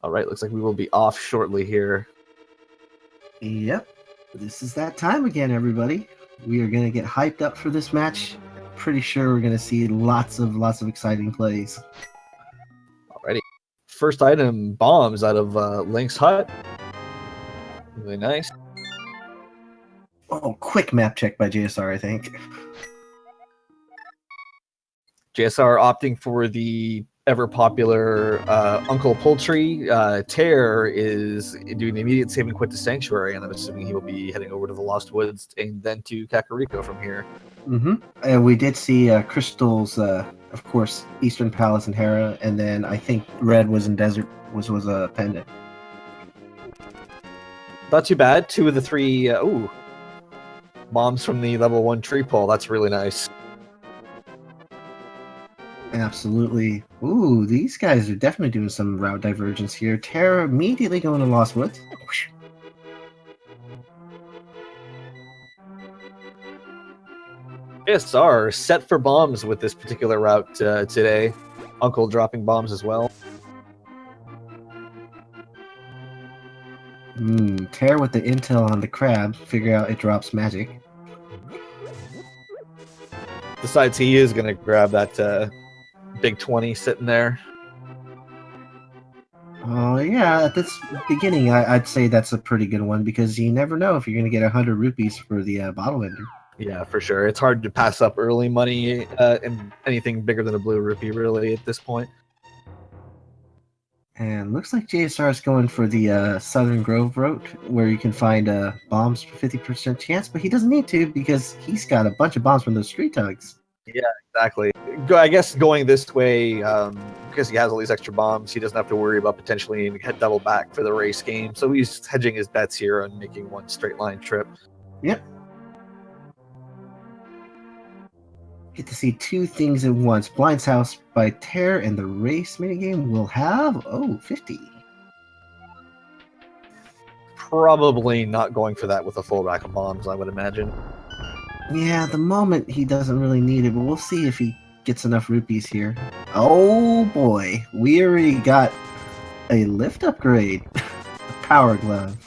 All right, looks like we will be off shortly here. Yep, this is that time again, everybody. We are going to get hyped up for this match. Pretty sure we're going to see lots of exciting plays. Alrighty. First item, bombs out of Link's hut. Really nice. Oh, quick map check by JSR, I think. JSR opting for the ever-popular Uncle Poultry. Tairr is doing the immediate save and quit to Sanctuary, and I'm assuming he will be heading over to the Lost Woods and then to Kakariko from here. And we did see Crystal's, of course, Eastern Palace and Hera, and then I think Red was in Desert, was a pendant. Not too bad. 2 of the 3, bombs from the level 1 tree pole. That's really nice. Absolutely. Ooh, these guys are definitely doing some route divergence here. Tairr immediately going to Lost Woods. JSR set for bombs with this particular route today. Uncle dropping bombs as well. Tairr with the intel on the crab. Figure out it drops magic. Decides he is going to grab that big 20 sitting there. Oh, yeah, at this beginning, I'd say that's a pretty good one because you never know if you're going to get 100 rupees for the bottle ender. Yeah, for sure. It's hard to pass up early money and anything bigger than a blue rupee, really, at this point. And looks like JSR is going for the Southern Grove route, where you can find bombs for 50% chance, but he doesn't need to because he's got a bunch of bombs from those street tugs. Yeah, exactly. I guess going this way, because he has all these extra bombs, he doesn't have to worry about potentially head double back for the race game. So he's hedging his bets here and making one straight line trip. Yep. Get to see 2 things at once. Blind's House by Tairr and the race minigame will have, 50. Probably not going for that with a full rack of bombs, I would imagine. Yeah, at the moment he doesn't really need it, but we'll see if he gets enough rupees here. Oh boy, we already got a lift upgrade. A power glove.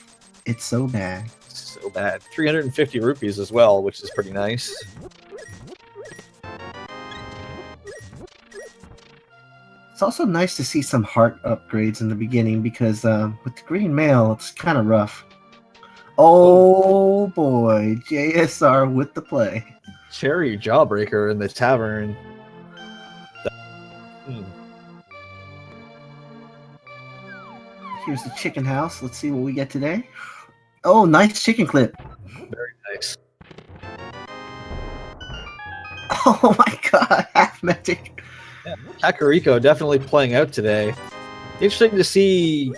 It's so bad. So bad. 350 rupees as well, which is pretty nice. It's also nice to see some heart upgrades in the beginning because with the green mail, it's kind of rough. Oh boy, JSR with the play. Cherry Jawbreaker in the tavern. Here's the chicken house. Let's see what we get today. Oh, nice chicken clip. Very nice. Oh my god, half magic. Yeah, Kakariko definitely playing out today. Interesting to see.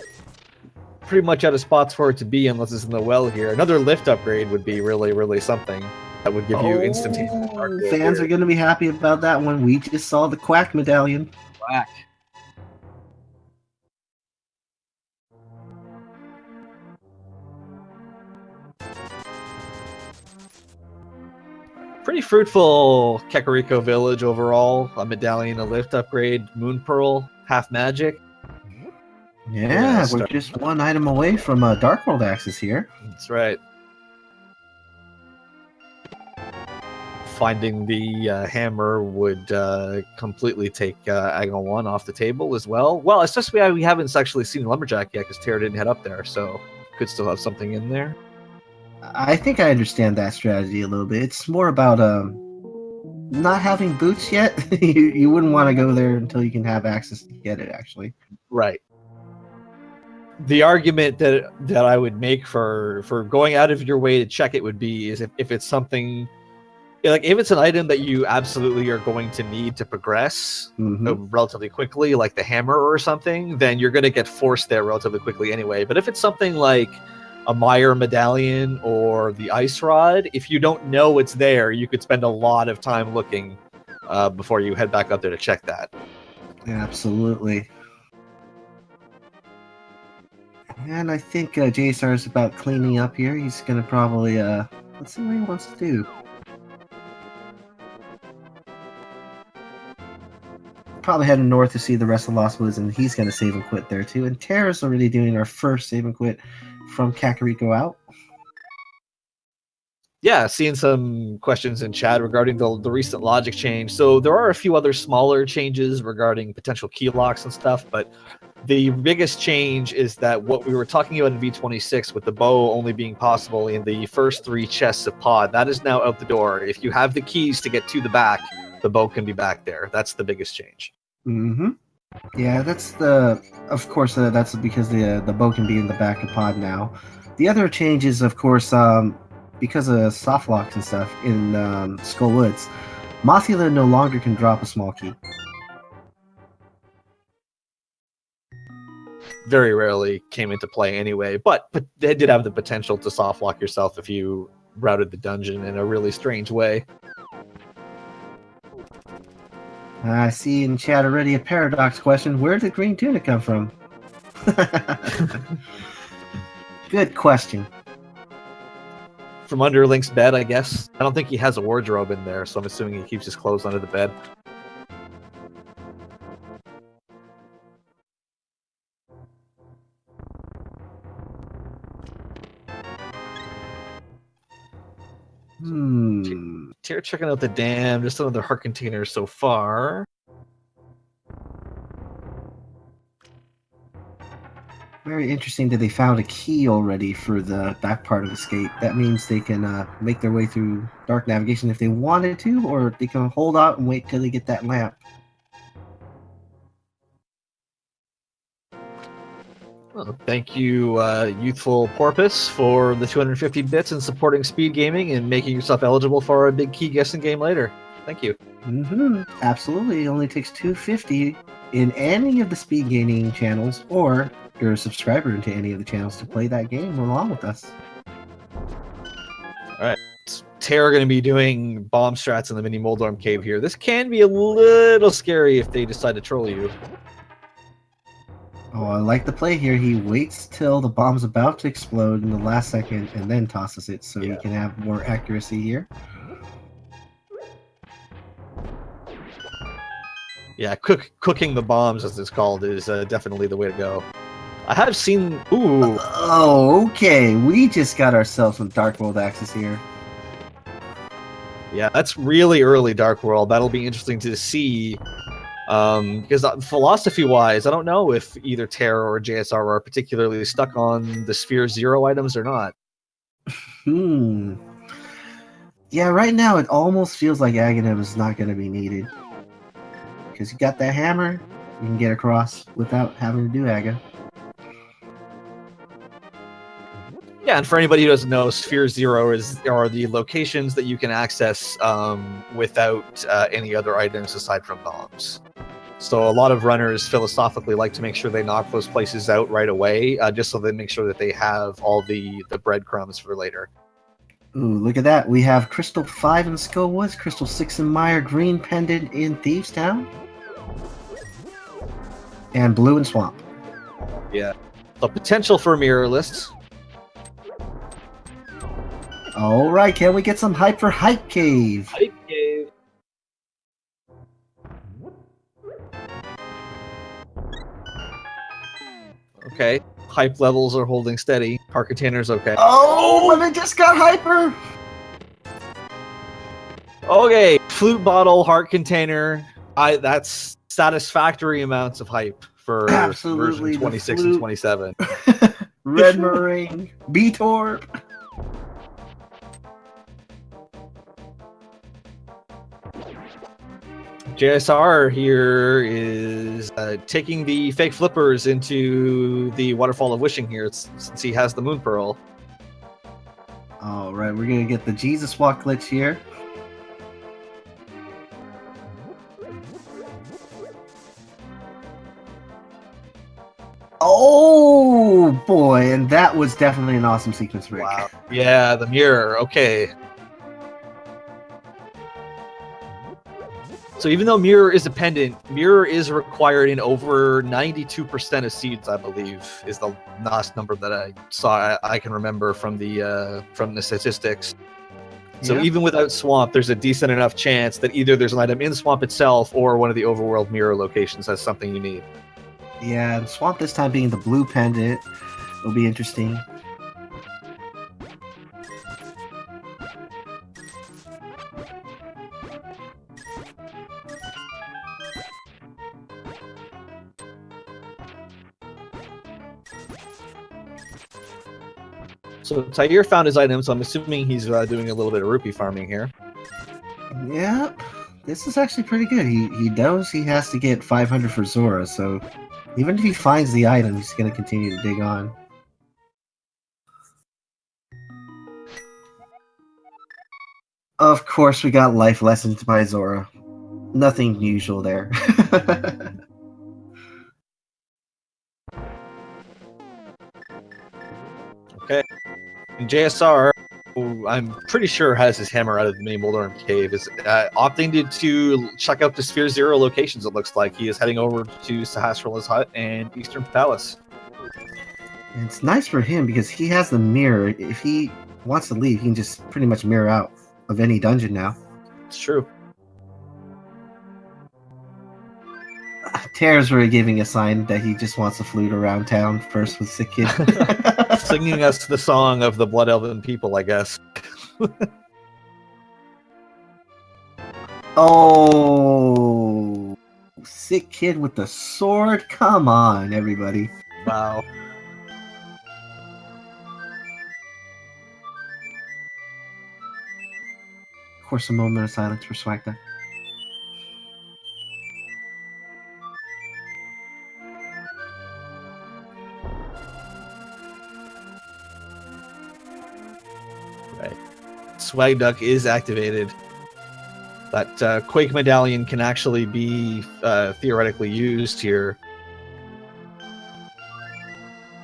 Pretty much out of spots for it to be unless it's in the well here. Another lift upgrade would be really, really something. That would give you instantaneous. Fans are going to be happy about that one. We just saw the Quack medallion. Quack. Pretty fruitful Kakariko village overall. A medallion, a lift upgrade, Moon Pearl, half magic. Yeah, we're just 1 item away from Dark World Axis here. That's right. Finding the hammer would completely take Agon 1 off the table as well. Well, especially we haven't actually seen Lumberjack yet because Tairr didn't head up there, so could still have something in there. I think I understand that strategy a little bit. It's more about not having boots yet. You wouldn't want to go there until you can have access to get it, actually. Right. The argument that I would make for going out of your way to check it would be is if it's something like if it's an item that you absolutely are going to need to progress relatively quickly, like the hammer or something, then you're going to get forced there relatively quickly anyway. But if it's something like a Meyer medallion or the ice rod, if you don't know it's there, you could spend a lot of time looking before you head back up there to check that. Absolutely. And I think JSR is about cleaning up here. He's going to probably, let's see what he wants to do. probably heading north to see the rest of Lost Woods, and he's going to save and quit there too. And Tairr's already doing our first save and quit from Kakariko out. Yeah, seeing some questions in chat regarding the recent logic change. So there are a few other smaller changes regarding potential key locks and stuff, but the biggest change is that what we were talking about in V26 with the bow only being possible in the first 3 chests of pod, that is now out the door. If you have the keys to get to the back, the bow can be back there. That's the biggest change. Mm-hmm. Yeah, that's of course, that's because the bow can be in the back of pod now. The other change is, of course, because of soft locks and stuff in Skull Woods, Mothula no longer can drop a small key. Very rarely came into play anyway, but they did have the potential to soft lock yourself if you routed the dungeon in a really strange way. I see in chat already a paradox question. Where did green tuna come from? Good question. From under Link's bed, I guess. I don't think he has a wardrobe in there, so I'm assuming he keeps his clothes under the bed. Tairr checking out the dam, just another heart container so far. Very interesting that they found a key already for the back part of Escape. That means they can make their way through Dark Navigation if they wanted to, or they can hold out and wait till they get that lamp. Well, thank you, Youthful Porpoise, for the 250 bits and supporting speed gaming and making yourself eligible for a big key guessing game later. Thank you. Absolutely. It only takes 250 in any of the speed gaming channels, or you're a subscriber into any of the channels to play that game along with us. All right. Tairr going to be doing bomb strats in the mini Moldorm cave here. This can be a little scary if they decide to troll you. Oh, I like the play here. He waits till the bomb's about to explode in the last second and then tosses it so he can have more accuracy here. Yeah, cooking the bombs, as it's called, is definitely the way to go. I have seen... Ooh. Oh, okay. We just got ourselves some Dark World access here. Yeah, that's really early Dark World. That'll be interesting to see. Because philosophy-wise, I don't know if either Tairr or JSR are particularly stuck on the Sphere Zero items or not. Yeah, right now it almost feels like Aghanim is not going to be needed. Because you got that hammer, you can get across without having to do Aga. Yeah, and for anybody who doesn't know, Sphere Zero are the locations that you can access without any other items aside from bombs. So a lot of runners philosophically like to make sure they knock those places out right away, just so they make sure that they have all the breadcrumbs for later. Ooh, look at that. We have Crystal 5 in Skull Woods, Crystal 6 in Mire, Green Pendant in Thieves Town, and Blue in Swamp. Yeah. The potential for mirror lists. Alright, can we get some hype for Hype Cave? Hype Cave. Okay. Hype levels are holding steady. Heart container's okay. Oh, and I just got hyper! Okay, flute bottle, heart container. That's satisfactory amounts of hype for Absolutely, version 26 and 27. Red Meringue, B-Torp. JSR here is taking the fake flippers into the Waterfall of Wishing here since he has the Moon Pearl. Alright, we're going to get the Jesus Walk glitch here. Oh boy, and that was definitely an awesome sequence break. Wow. Yeah, the mirror. Okay. So even though mirror is a pendant, mirror is required in over 92% of seeds, I believe, is the last number that I saw. I can remember from the statistics. So Yeah. even without Swamp, there's a decent enough chance that either there's an item in Swamp itself or one of the overworld mirror locations has something you need. Yeah, and Swamp this time being the blue pendant will be interesting. So Tairr found his item, so I'm assuming he's doing a little bit of rupee farming here. Yep, this is actually pretty good. He knows he has to get 500 for Zora, so even if he finds the item, he's going to continue to dig on. Of course, we got life lessons by Zora. Nothing usual there. Okay. And JSR, who I'm pretty sure has his hammer out of the mini Moldorm cave, is opting to check out the Sphere Zero locations, it looks like. He is heading over to Sahasrarla's hut and Eastern Palace. And it's nice for him because he has the mirror. If he wants to leave, he can just pretty much mirror out of any dungeon now. It's true. Tairr's really giving a sign that he just wants to flute around town first with Sick Kid. Singing us the song of the Blood Elven people, I guess. Oh, Sick Kid with the sword? Come on, everybody. Wow. Of course, a moment of silence for Swagda. Right. Swag Duck is activated. That Quake Medallion can actually be theoretically used here.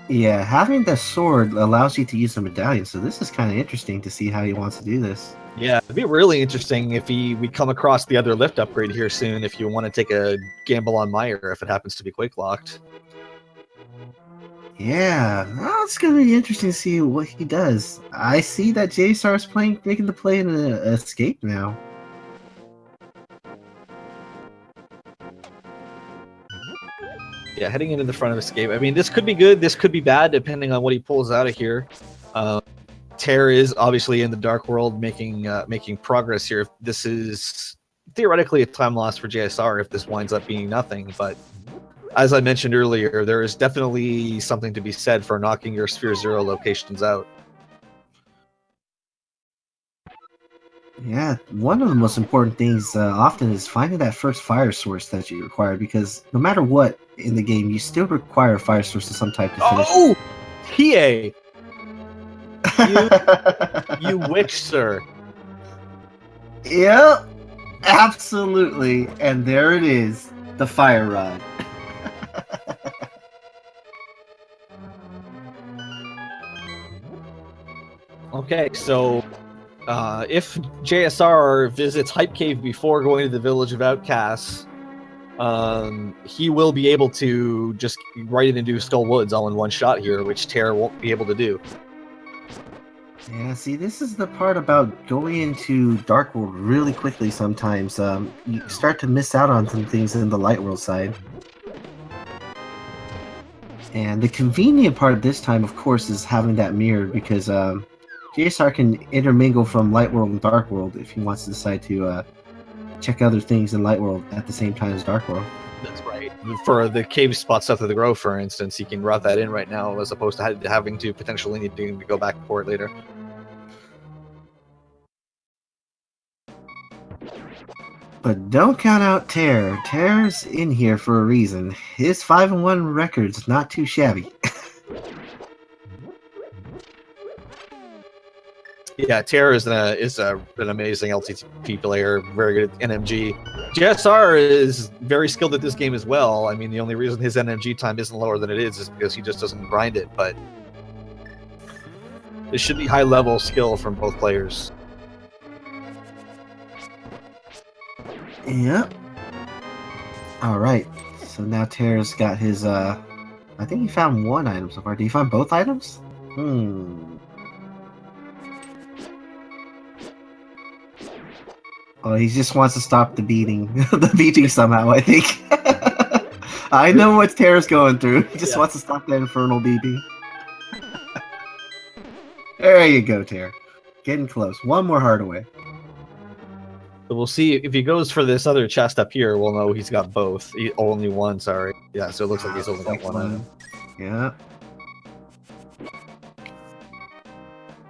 Yeah, having the sword allows you to use the medallion, so this is kind of interesting to see how he wants to do this. Yeah, it'd be really interesting if we come across the other lift upgrade here soon, if you want to take a gamble on Meyer if it happens to be Quake locked. Yeah, well, it's going to be interesting to see what he does. I see that JSR is making the play in an escape now. Yeah, heading into the front of Escape. I mean, this could be good, this could be bad, depending on what he pulls out of here. Tairr is obviously in the Dark World making progress here. This is theoretically a time loss for JSR if this winds up being nothing, but as I mentioned earlier, there is definitely something to be said for knocking your Sphere Zero locations out. Yeah, one of the most important things often is finding that first fire source that you require, because no matter what in the game, you still require a fire source of some type to finish. Oh! PA! You witch, sir. Yep, absolutely. And there it is, the fire rod. Okay, so if JSR visits Hype Cave before going to the Village of Outcasts, he will be able to just right in and do Skull Woods all in one shot here, which Tairr won't be able to do. Yeah, see, this is the part about going into Dark World really quickly sometimes. You start to miss out on some things in the Light World side. And the convenient part this time, of course, is having that mirror, because JSR can intermingle from Light World and Dark World if he wants to decide to check other things in Light World at the same time as Dark World. That's right. For the cave spot South of the Grove, for instance, he can route that in right now, as opposed to having to potentially needing to go back for it later. But don't count out Tairr. Tairr's in here for a reason. His 5-1 record's not too shabby. Yeah, Tairr is an amazing LTTP player, very good at NMG. JSR is very skilled at this game as well. I mean, the only reason his NMG time isn't lower than it is because he just doesn't grind it, but this should be high-level skill from both players. Yep. Alright, so now Tairr's got his, I think he found one item so far. Did he find both items? Oh, he just wants to stop the beating. The beating somehow, I think. I know what Tairr's going through. He just wants to stop that infernal beating. There you go, Tairr. Getting close. One more heart away. But we'll see if he goes for this other chest up here. We'll know he's got both. Only one, sorry. Yeah, so it looks like he's only got one item. Yeah.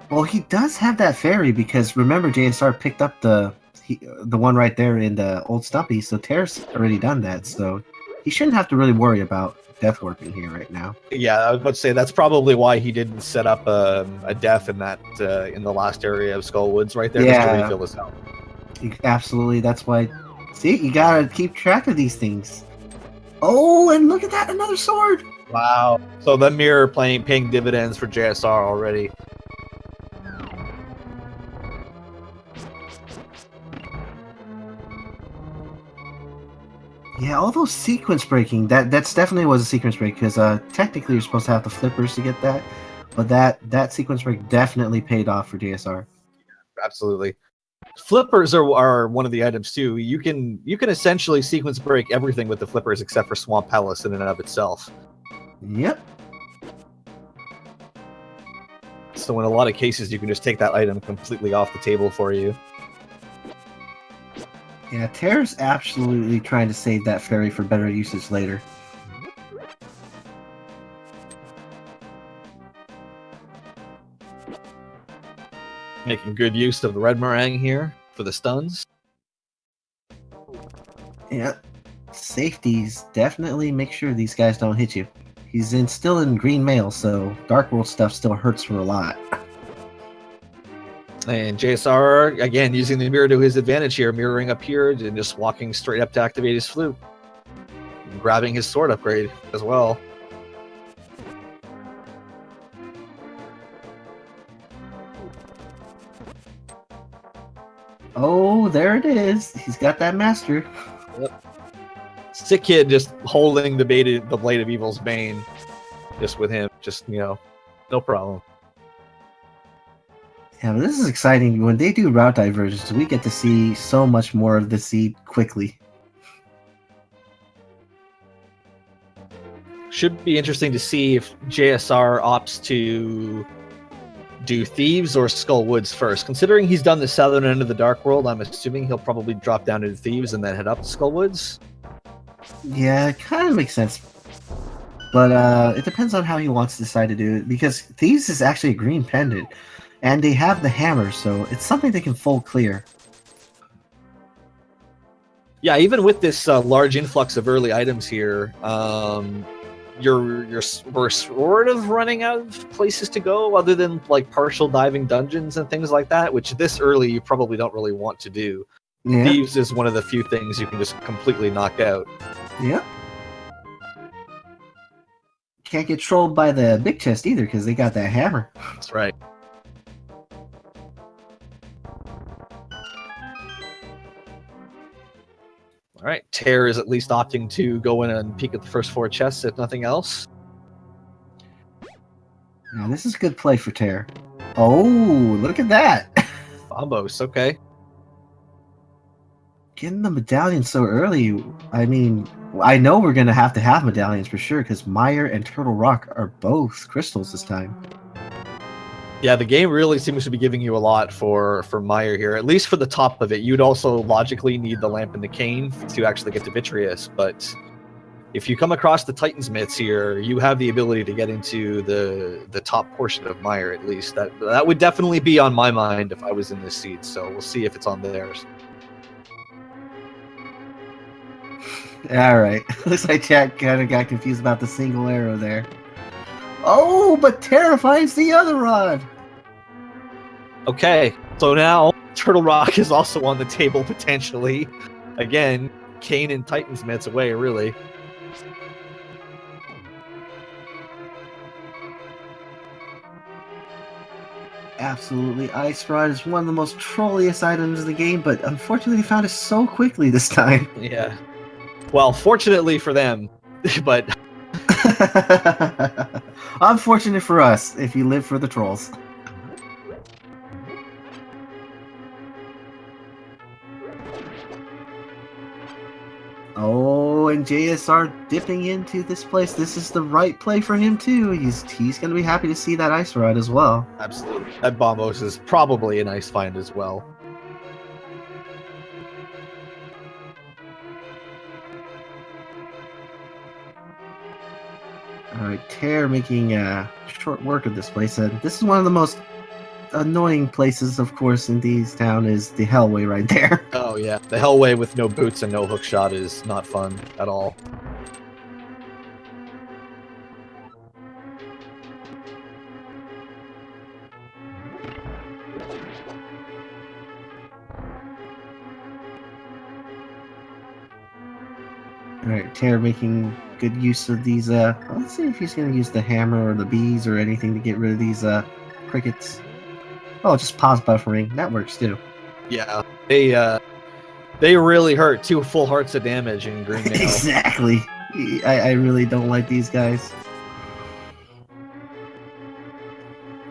Well, he does have that fairy because remember JSR picked up the one right there in the old Stumpy, so Tairr's already done that, so he shouldn't have to really worry about death warping here right now. Yeah, I was about to say that's probably why he didn't set up a death in that in the last area of Skull Woods right there, just to refill his health. Absolutely, that's why. See, you gotta keep track of these things. Oh, and look at that, another sword! Wow. So the mirror paying dividends for JSR already. Yeah, all those sequence breaking, that's definitely was a sequence break, because technically you're supposed to have the flippers to get that, but that sequence break definitely paid off for JSR. Absolutely. Flippers are one of the items too. You can essentially sequence break everything with the flippers except for Swamp Palace in and of itself. Yep. So in a lot of cases, you can just take that item completely off the table for you. Yeah, Tairr's absolutely trying to save that fairy for better usage later. Making good use of the red meringue here for the stuns. Yeah, safeties definitely make sure these guys don't hit you. He's still in green mail, so Dark World stuff still hurts for a lot. And JSR, again, using the mirror to his advantage here, mirroring up here and just walking straight up to activate his flute. And grabbing his sword upgrade as well. Oh, there it is. He's got that master. Yep. Sick Kid just holding the Blade of Evil's Bane. Just with him. Just, no problem. Yeah, but this is exciting. When they do route diversions, we get to see so much more of the seed quickly. Should be interesting to see if JSR opts to do Thieves or Skull Woods first. Considering he's done the southern end of the Dark World, I'm assuming he'll probably drop down into Thieves and then head up to Skull Woods. Yeah, it kind of makes sense. But it depends on how he wants to decide to do it, because Thieves is actually a green pendant. And they have the hammer, so it's something they can fold clear. Yeah, even with this large influx of early items here, we're sort of running out of places to go other than like partial diving dungeons and things like that, which this early you probably don't really want to do. Yeah. Thieves is one of the few things you can just completely knock out. Yeah. Can't get trolled by the big chest either because they got that hammer. That's right. All right, Tairr is at least opting to go in and peek at the first 4 chests, if nothing else. Now, this is a good play for Tairr. Oh, look at that! Bombos, okay. Getting the medallion so early, I mean, I know we're going to have medallions for sure, because Mire and Turtle Rock are both crystals this time. Yeah, the game really seems to be giving you a lot for Mire here, at least for the top of it. You'd also logically need the lamp and the cane to actually get to Vitreous, but if you come across the Titan's Myths here, you have the ability to get into the top portion of Mire at least. That would definitely be on my mind if I was in this seed, so we'll see if it's on theirs. Alright, looks like chat kind of got confused about the single arrow there. Oh, but Tairr finds the other rod! Okay, so now Turtle Rock is also on the table potentially. Again, Kane and Titan's Myths away, really. Absolutely, Ice Rod is one of the most trolliest items in the game, but unfortunately they found it so quickly this time. Yeah. Well, fortunately for them, but... Unfortunate for us, if you live for the trolls. JSR dipping into this place. This is the right play for him too. He's going to be happy to see that ice rod as well. Absolutely. That Bombos is probably a nice find as well. Alright, Tairr making short work of this place. And this is one of the most annoying places, of course, in these town is the Hellway right there. Oh yeah, the Hellway with no boots and no hook shot is not fun at all. Alright, Tairr making good use of these, let's see if he's going to use the hammer or the bees or anything to get rid of these, crickets. Oh, just pause buffering. That works too. Yeah, they really hurt. 2 full hearts of damage in green nail. Exactly. I really don't like these guys.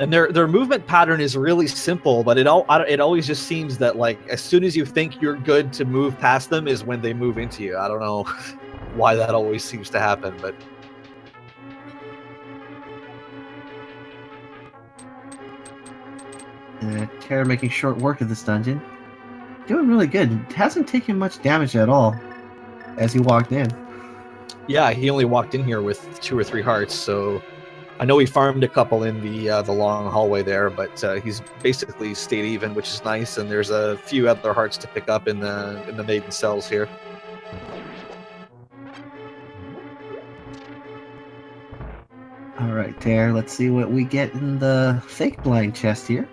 And their movement pattern is really simple, but it always just seems that like as soon as you think you're good to move past them is when they move into you. I don't know why that always seems to happen, but Tairr making short work of this dungeon. Doing really good. Hasn't taken much damage at all as he walked in. yeah, he only walked in here with 2 or 3 hearts, so I know he farmed a couple in the long hallway there, but he's basically stayed even, which is nice. And there's a few other hearts to pick up in the maiden cells here. All right, Tairr. Let's see what we get in the fake blind chest here.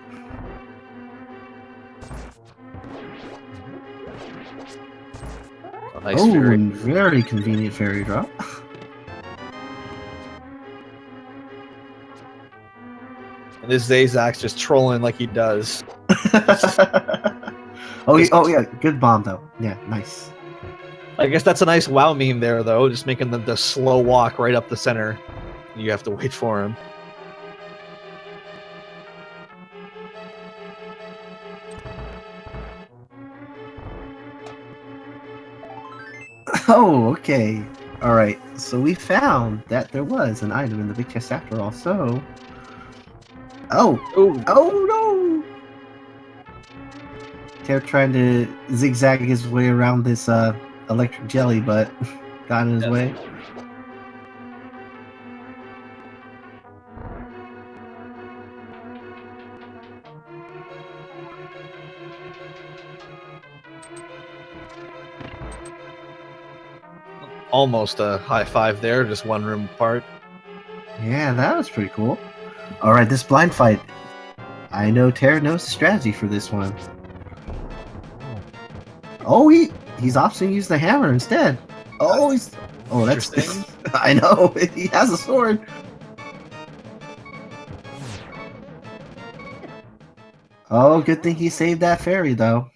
A nice oh, fairy. and very convenient fairy drop. And this Zazak's just trolling like he does. oh yeah, good bomb though. Yeah, nice. I guess that's a nice WoW meme there, though, just making the slow walk right up the center. You have to wait for him. Oh, okay. Alright, so we found that there was an item in the big chest after all, so... Oh! Ooh. Oh no! Tairr trying to zigzag his way around this electric jelly, but got in his way. Almost a high five there, just 1 room apart. Yeah, that was pretty cool. Alright, this blind fight. I know Tairr knows the strategy for this one. Oh, he's opting to use the hammer instead. Oh, that's interesting. I know, he has a sword. Oh, good thing he saved that fairy though.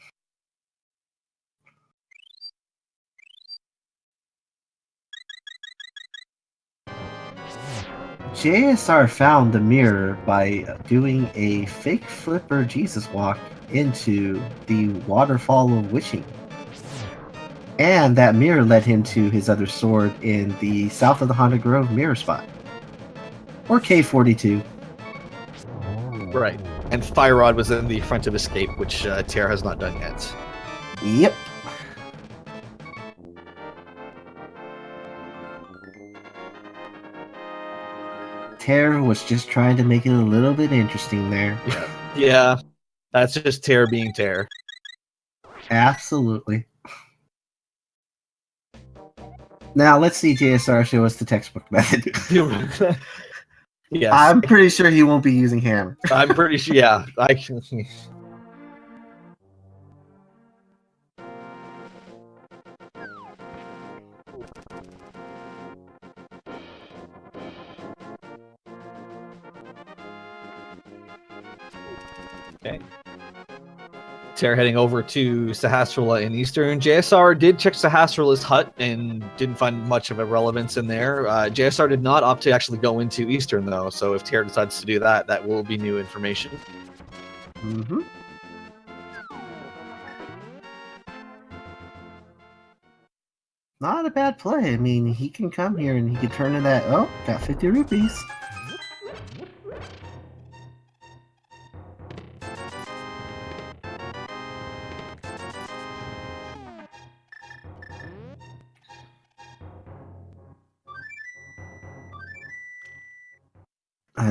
JSR found the mirror by doing a fake flipper Jesus walk into the waterfall of wishing. And that mirror led him to his other sword in the south of the Haunted Grove mirror spot. Or K42. Right. And Fire Rod was in the front of Escape, which Tairr has not done yet. Yep. Tairr was just trying to make it a little bit interesting there. Yeah. That's just Tairr being Tairr. Absolutely. Now let's see JSR show us the textbook method. Yes. I'm pretty sure he won't be using hammer. I'm pretty sure, yeah. I can. Okay. Tairr heading over to Sahasrahla in Eastern. JSR did check Sahasrahla's hut and didn't find much of a relevance in there. JSR did not opt to actually go into Eastern, though, so if Tairr decides to do that, that will be new information. Mm-hmm. Not a bad play. I mean, he can come here and he can turn in that. Oh, got 50 rupees.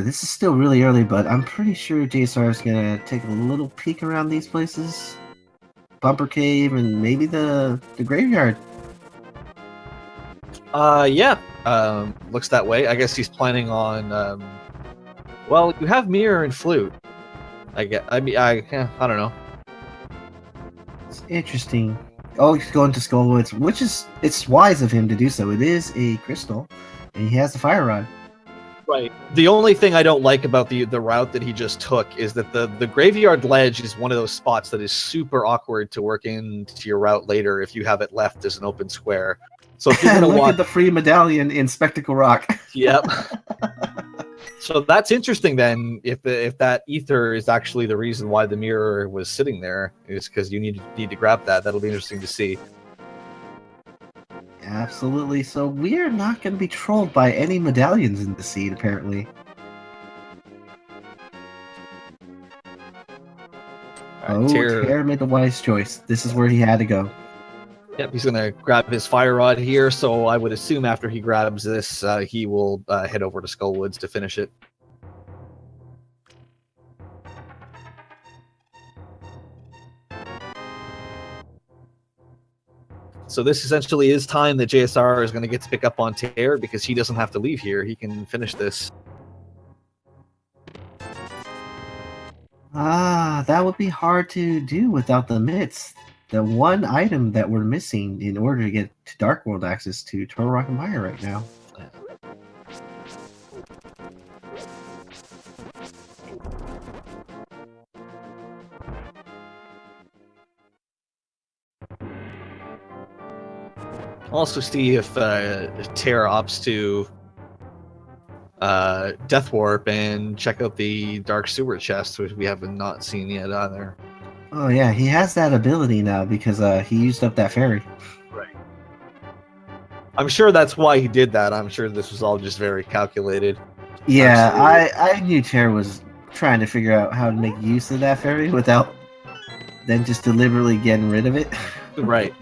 This is still really early, but I'm pretty sure JSR is gonna take a little peek around these places. Bumper Cave and maybe the graveyard. Yeah. Looks that way. I guess he's planning on. Well, you have mirror and flute. I don't know. It's interesting. Oh, he's going to Skullwoods, which is it's wise of him to do so. It is a crystal, and he has the fire rod. Right. The only thing I don't like about the route that he just took is that the graveyard ledge is one of those spots that is super awkward to work into your route later if you have it left as an open square. So if you're gonna Look at the free medallion in Spectacle Rock. Yep. So that's interesting then. If that ether is actually the reason why the mirror was sitting there, is because you need to grab that. That'll be interesting to see. Absolutely. So we are not going to be trolled by any medallions in the seed, apparently. Right, Tairr made the wise choice. This is where he had to go. Yep, he's going to grab his fire rod here, so I would assume after he grabs this, he will head over to Skullwoods to finish it. So this essentially is time that JSR is going to get to pick up on Tairr because he doesn't have to leave here. He can finish this. That would be hard to do without the mitts. The one item that we're missing in order to get to Dark World access to Turtle Rock and Mire right now. I'll also see if Tairr opts to Death Warp and check out the Dark Sewer chest, which we have not seen yet either. Oh yeah, he has that ability now because he used up that fairy. Right. I'm sure that's why he did that. I'm sure this was all just very calculated. Yeah, I knew Tairr was trying to figure out how to make use of that fairy without then just deliberately getting rid of it. Right.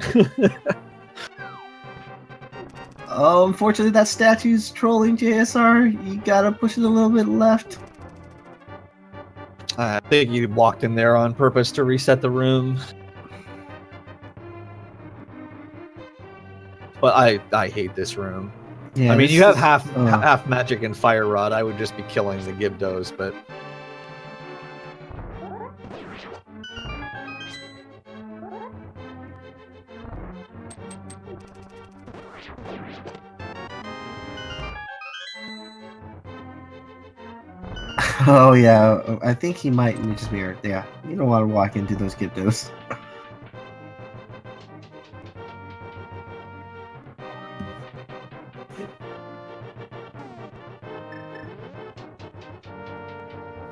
Oh, unfortunately that statue's trolling JSR. You gotta push it a little bit left. I think you walked in there on purpose to reset the room. But I hate this room. Yeah, I mean, you have half magic and fire rod. I would just be killing the Gibdos, but... Oh yeah, I think he might just mirror. Yeah, you don't want to walk into those Gibdos.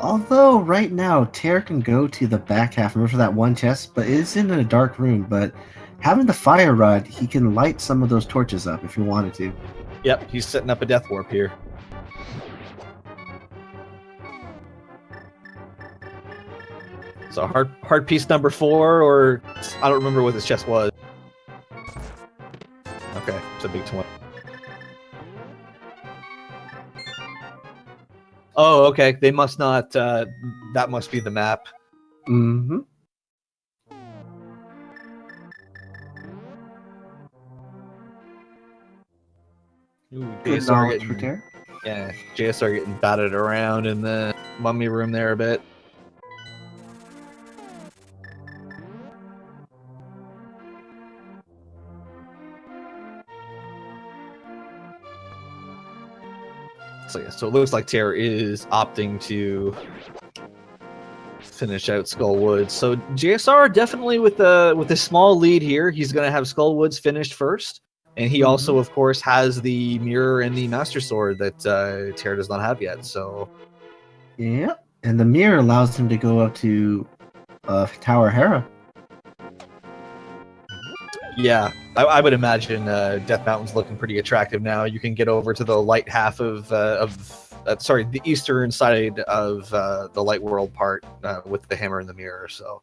Although right now Tairr can go to the back half, remember that one chest, but it's in a dark room. But having the fire rod, he can light some of those torches up if he wanted to. Yep, he's setting up a death warp here. So hard piece number 4, or I don't remember what this chest was. Okay, it's a big 20. Oh, okay. They must not. That must be the map. Mm-hmm. Ooh, Good knowledge for Tairr. Yeah, JSR getting batted around in the mummy room there a bit. So yeah, so it looks like Tairr is opting to finish out Skullwoods. So JSR definitely with a small lead here. He's going to have Skullwoods finished first, and he also, of course, has the mirror and the Master Sword that Tairr does not have yet. So yeah, and the mirror allows him to go up to Tower Hera. Yeah, I would imagine Death Mountain's looking pretty attractive now. You can get over to the light half of the eastern side of the light world part with the hammer and the mirror. So.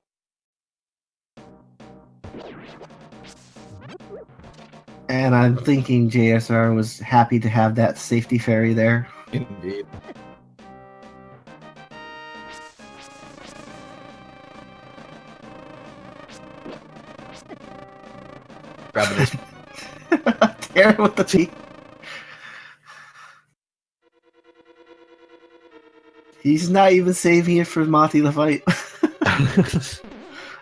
And I'm thinking JSR was happy to have that safety ferry there. Indeed. Grabbing his Tairr with the feet. He's not even saving it for Mati to fight.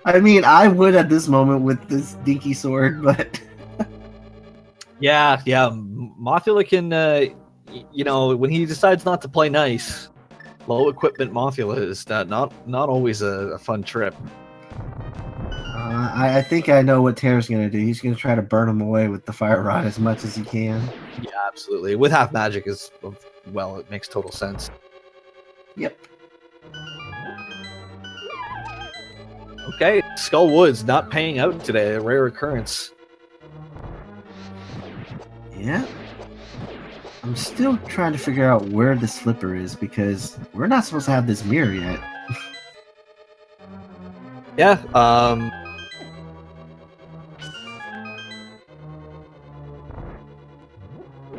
I mean, I would at this moment with this dinky sword, but... yeah. Mothula can, when he decides not to play nice, low equipment Mothula is not always a fun trip. I think I know what Tairr's going to do. He's going to try to burn him away with the fire rod as much as he can. Yeah, absolutely. With half magic it makes total sense. Yep. Okay, Skull Woods not paying out today. A rare occurrence. Yeah. I'm still trying to figure out where this flipper is because we're not supposed to have this mirror yet. Yeah,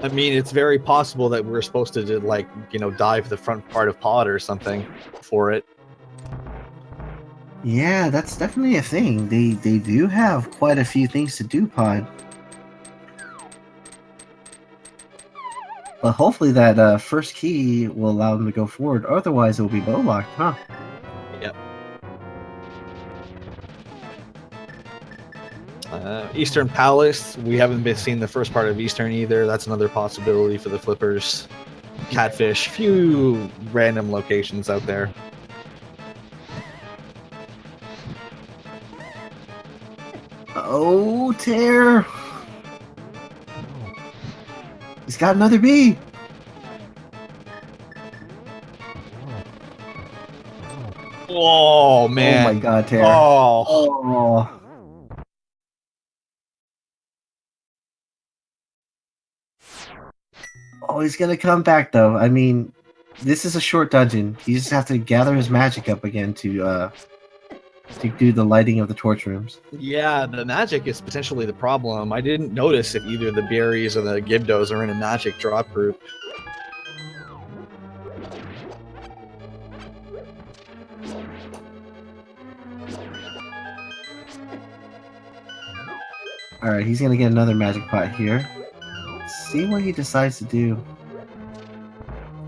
I mean, it's very possible that we're supposed to, dive the front part of Pod or something for it. Yeah, that's definitely a thing. They do have quite a few things to do, Pod. But hopefully that first key will allow them to go forward. Otherwise, it will be bow locked, huh? Yep. Eastern Palace. We haven't been seeing the first part of Eastern either. That's another possibility for the flippers. Catfish. Few random locations out there. Oh, Tairr! He's got another bee! Oh, man. Oh my god, Tairr. Oh. Oh, he's gonna come back though. I mean, this is a short dungeon. You just have to gather his magic up again to do the lighting of the torch rooms. Yeah, the magic is potentially the problem. I didn't notice if either the berries or the Gibdos are in a magic drop group. Alright, he's gonna get another magic pot here. Let's see what he decides to do.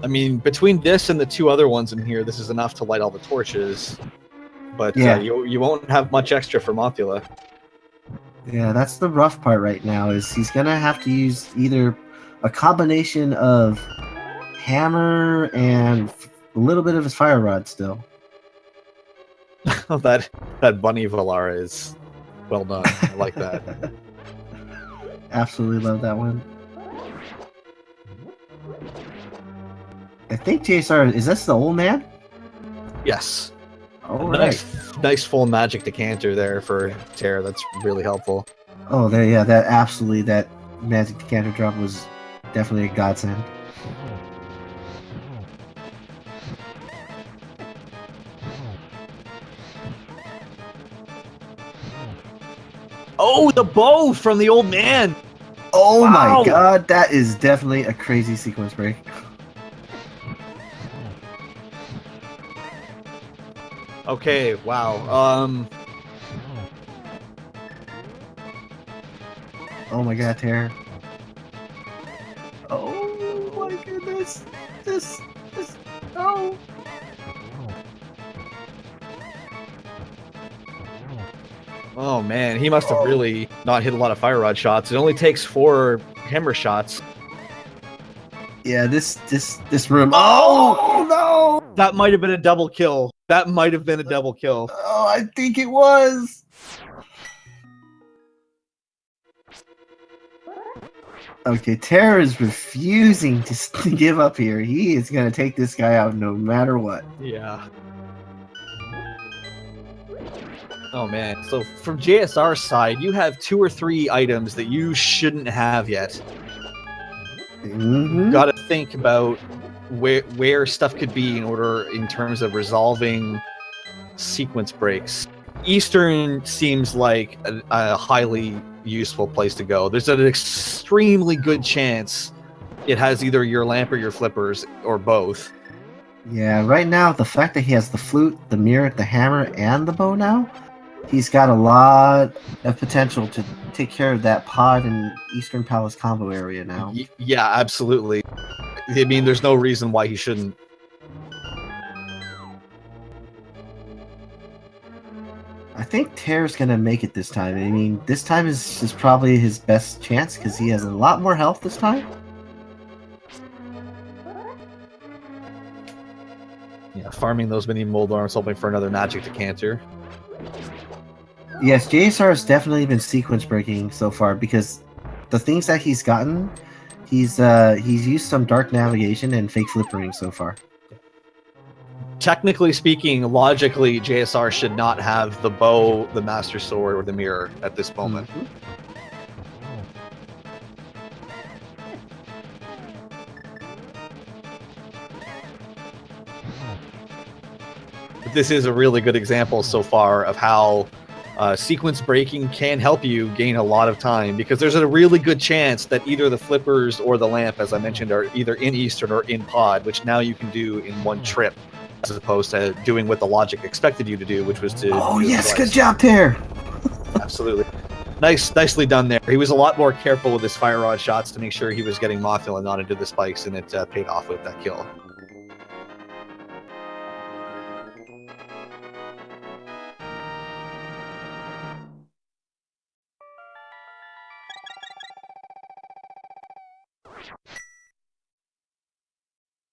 I mean, between this and the two other ones in here, this is enough to light all the torches. But yeah. You won't have much extra for Mothula. Yeah, that's the rough part right now, is he's gonna have to use either a combination of hammer and a little bit of his fire rod still. that bunny Valara is well done. I like that. Absolutely love that one. I think JSR, is this the old man? Yes. Oh, nice full magic decanter there for Tairr. That's really helpful. Oh, there, yeah, that magic decanter drop was definitely a godsend. Oh, the bow from the old man! Oh wow. My god, that is definitely a crazy sequence break. Okay, wow. Oh my god, Tairr. Oh my goodness. This, no. Oh man, he must have really not hit a lot of fire rod shots. It only takes 4 hammer shots. Yeah, this room. Oh no! That might have been a double kill. That might have been a double kill. Oh, I think it was. Okay, Tairr is refusing to give up here. He is going to take this guy out no matter what. Yeah. Oh man. So from JSR's side, you have 2 or 3 items that you shouldn't have yet. Mm-hmm. Got to think about where stuff could be in terms of resolving sequence breaks. Eastern seems like a highly useful place to go. There's an extremely good chance it has either your lamp or your flippers or both. Yeah, right now, the fact that he has the flute, the mirror, the hammer, and the bow now, he's got a lot of potential to take care of that pod and Eastern Palace combo area now. Yeah, absolutely. I mean, there's no reason why he shouldn't. I think Tairr's going to make it this time. I mean, this time is probably his best chance because he has a lot more health this time. Yeah, farming those mini mold arms, hoping for another magic decanter. Yes, JSR has definitely been sequence breaking so far because the things that he's gotten, he's used some dark navigation and fake flippering so far. Technically speaking, logically, JSR should not have the bow, the master sword, or the mirror at this moment. Mm-hmm. But this is a really good example so far of how sequence breaking can help you gain a lot of time, because there's a really good chance that either the flippers or the lamp, as I mentioned, are either in Eastern or in Pod, which now you can do in one trip, as opposed to doing what the logic expected you to do, which was to... Oh yes, good job, Tairr! Absolutely. Nicely done there. He was a lot more careful with his fire rod shots to make sure he was getting Mothula not into the spikes, and it paid off with that kill.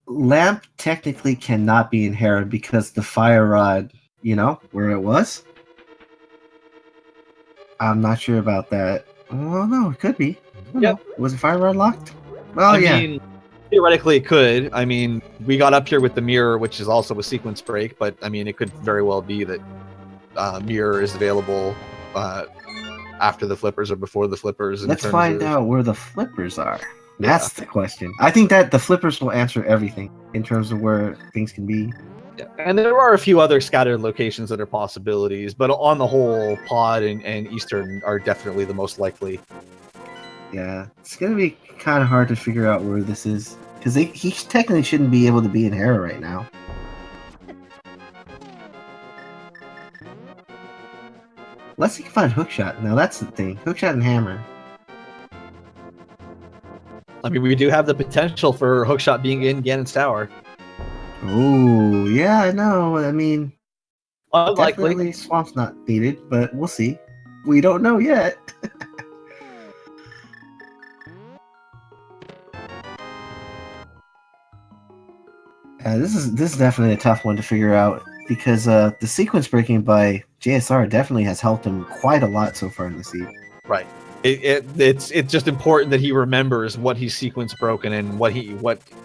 Lamp technically cannot be inherited because the fire rod, you know, where it was. I'm not sure about that. Well, no, it could be. Yep. Was the fire rod locked? Well, I yeah. mean, theoretically it could. I mean, we got up here with the mirror, which is also a sequence break, but I mean, it could very well be that mirror is available after the flippers or before the flippers. Let's find out where the flippers are. That's the question. I think that the flippers will answer everything in terms of where things can be. Yeah. And there are a few other scattered locations that are possibilities, but on the whole, Pod and Eastern are definitely the most likely. Yeah, it's going to be kind of hard to figure out where this is, because he technically shouldn't be able to be in Hera right now. Unless he can find Hookshot. Now that's the thing. Hookshot and Hammer. I mean, we do have the potential for Hookshot being in Ganon's Tower. Oh, yeah, I know. I mean, unlikely. Definitely Swamp's not needed, but we'll see. We don't know yet. This is definitely a tough one to figure out because the sequence breaking by JSR definitely has helped him quite a lot so far in the seed. Right. It's just important that he remembers what he's sequence broken and what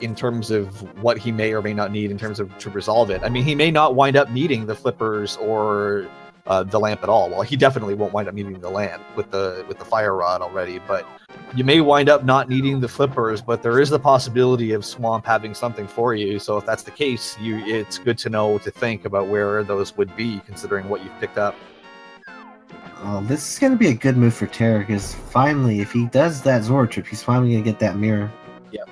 in terms of what he may or may not need in terms of to resolve it. I mean, he may not wind up needing the flippers or the lamp at all. Well, he definitely won't wind up needing the lamp with the fire rod already, but you may wind up not needing the flippers, but there is the possibility of Swamp having something for you. So if that's the case, it's good to know to think about where those would be, considering what you've picked up. Oh, this is going to be a good move for Tairr, because finally, if he does that Zora trip, he's finally going to get that mirror. Yep.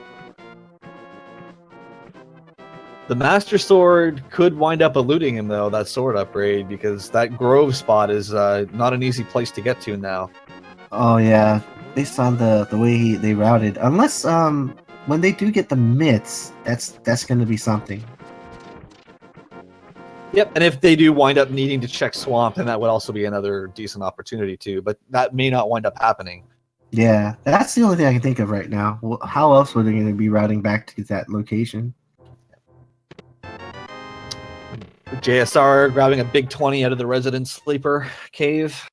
The Master Sword could wind up eluding him, though, that sword upgrade, because that Grove spot is not an easy place to get to now. Oh, yeah. Based on the way they routed. Unless, when they do get the mitts, that's going to be something. Yep, and if they do wind up needing to check Swamp, then that would also be another decent opportunity too, but that may not wind up happening. Yeah, that's the only thing I can think of right now. Well, how else were they going to be routing back to that location? JSR grabbing a big 20 out of the Resident Sleeper cave.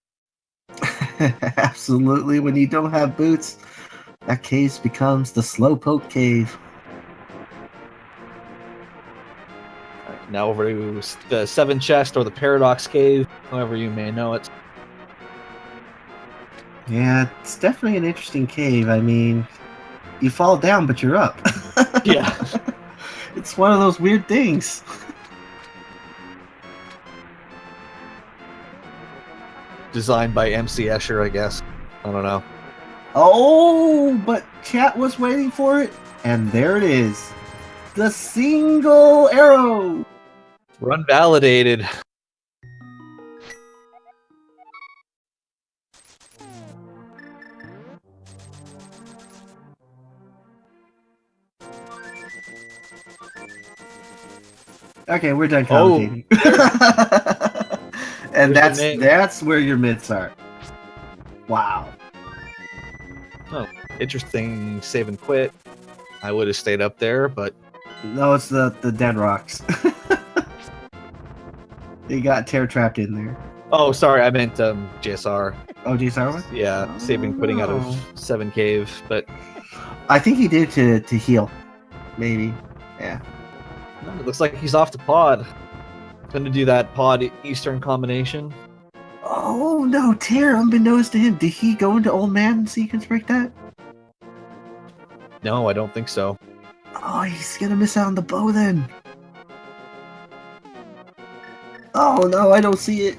Absolutely, when you don't have boots, that cave becomes the Slowpoke Cave. Now over to the 7 chest or the Paradox Cave. however you may know it. Yeah, it's definitely an interesting cave. I mean, you fall down, but you're up. Yeah. It's one of those weird things. Designed by MC Escher, I guess. I don't know. Oh, but chat was waiting for it, and there it is. The single arrow. Run validated. Okay, we're done commentating. And that's where your myths are. Wow. Oh, interesting save and quit. I would have stayed up there, but No, it's the dead rocks. They got Tairr trapped in there. oh, sorry, I meant JSR. Oh, JSR one? Yeah, saving quitting out of 7 cave, but I think he did to heal. Maybe. Yeah. no, it looks like he's off to pod. Gonna do that pod Eastern combination. Oh no, Tairr, unbeknownst to him, did he go into Old Man sequence break that? No, I don't think so. Oh, he's gonna miss out on the bow then. Oh no, I don't see it.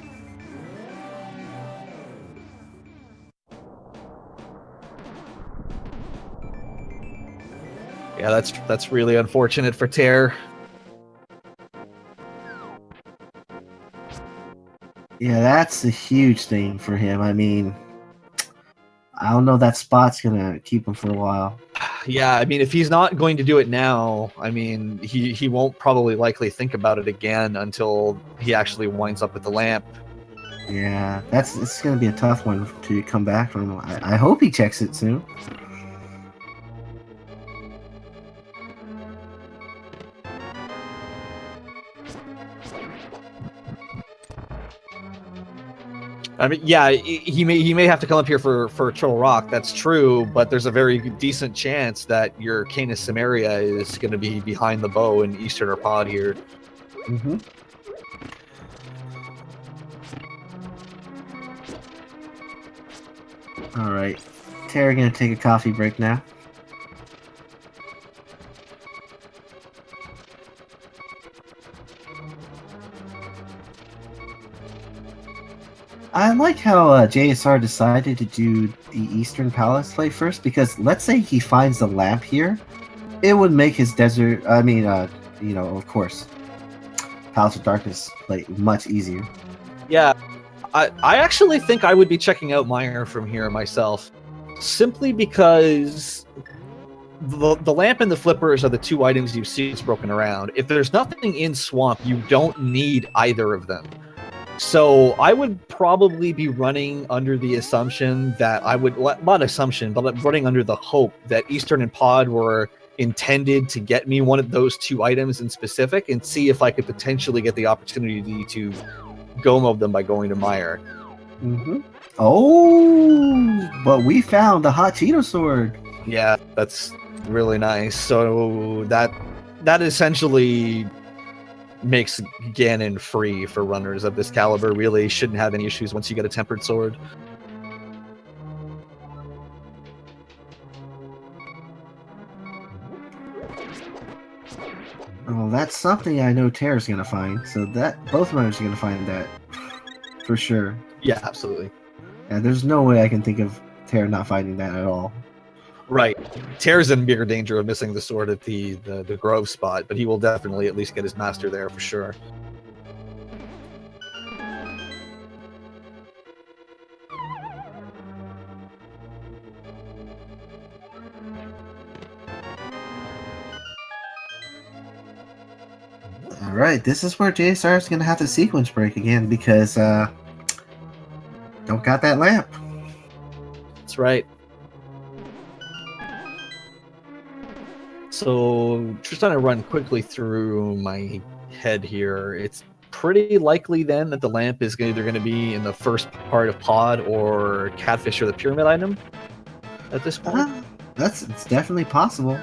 Yeah, that's really unfortunate for Tairr. Yeah, that's a huge thing for him. I mean, I don't know, that spot's gonna keep him for a while. Yeah, I mean, if he's not going to do it now, I mean, he won't probably likely think about it again until he actually winds up with the lamp. Yeah, it's gonna be a tough one to come back from. I hope he checks it soon. I mean, yeah, he may have to come up here for Troll Rock. That's true, but there's a very decent chance that your Canis Samaria is going to be behind the bow in Eastern or Pod here. Mm-hmm. All right, Tairr gonna take a coffee break now. I like how JSR decided to do the Eastern Palace play first, because let's say he finds the lamp here, it would make his desert, you know, of course, Palace of Darkness play much easier. Yeah, I actually think I would be checking out Mire from here myself, simply because the lamp and the flippers are the two items you see it's broken around. If there's nothing in Swamp, you don't need either of them. So I would probably be running under the assumption that not assumption, but running under the hope that Eastern and Pod were intended to get me one of those two items in specific, and see if I could potentially get the opportunity to go mode them by going to Mire. Mm-hmm. Oh, but we found the Hot Cheeto sword. Yeah, that's really nice. So that essentially makes Ganon free for runners of this caliber. Really shouldn't have any issues once you get a tempered sword. Oh, that's something I know Tairr's gonna find. So that both runners are gonna find that for sure. Yeah, absolutely. And there's no way I can think of Tairr not finding that at all. Right. Tairr's in bigger danger of missing the sword at the Grove spot, but he will definitely at least get his master there for sure. Alright, this is where JSR is going to have to sequence break again, because don't got that lamp. That's right. So just trying to run quickly through my head here. It's pretty likely then that the lamp is either going to be in the first part of Pod or Catfish or the Pyramid item at this point. It's definitely possible.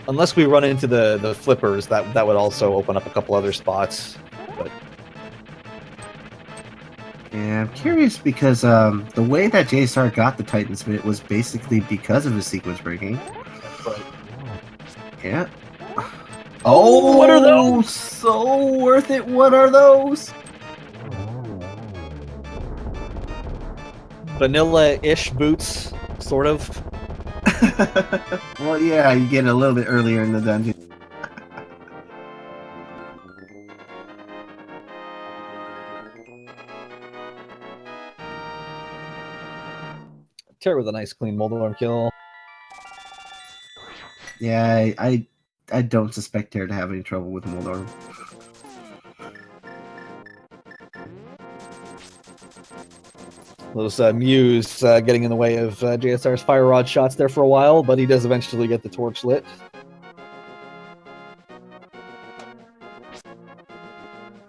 Unless we run into the flippers, that would also open up a couple other spots. Yeah, I'm curious because the way that JSR got the Titan Spit was basically because of his sequence breaking. That's right. Yeah. Oh, what are those? So worth it. What are those? Vanilla-ish boots, sort of. Well, yeah, you get it a little bit earlier in the dungeon. Tairr with a nice clean molded arm kill. Yeah, I don't suspect Tairr to have any trouble with Moldorm. Those Mews getting in the way of JSR's fire rod shots there for a while, but he does eventually get the torch lit.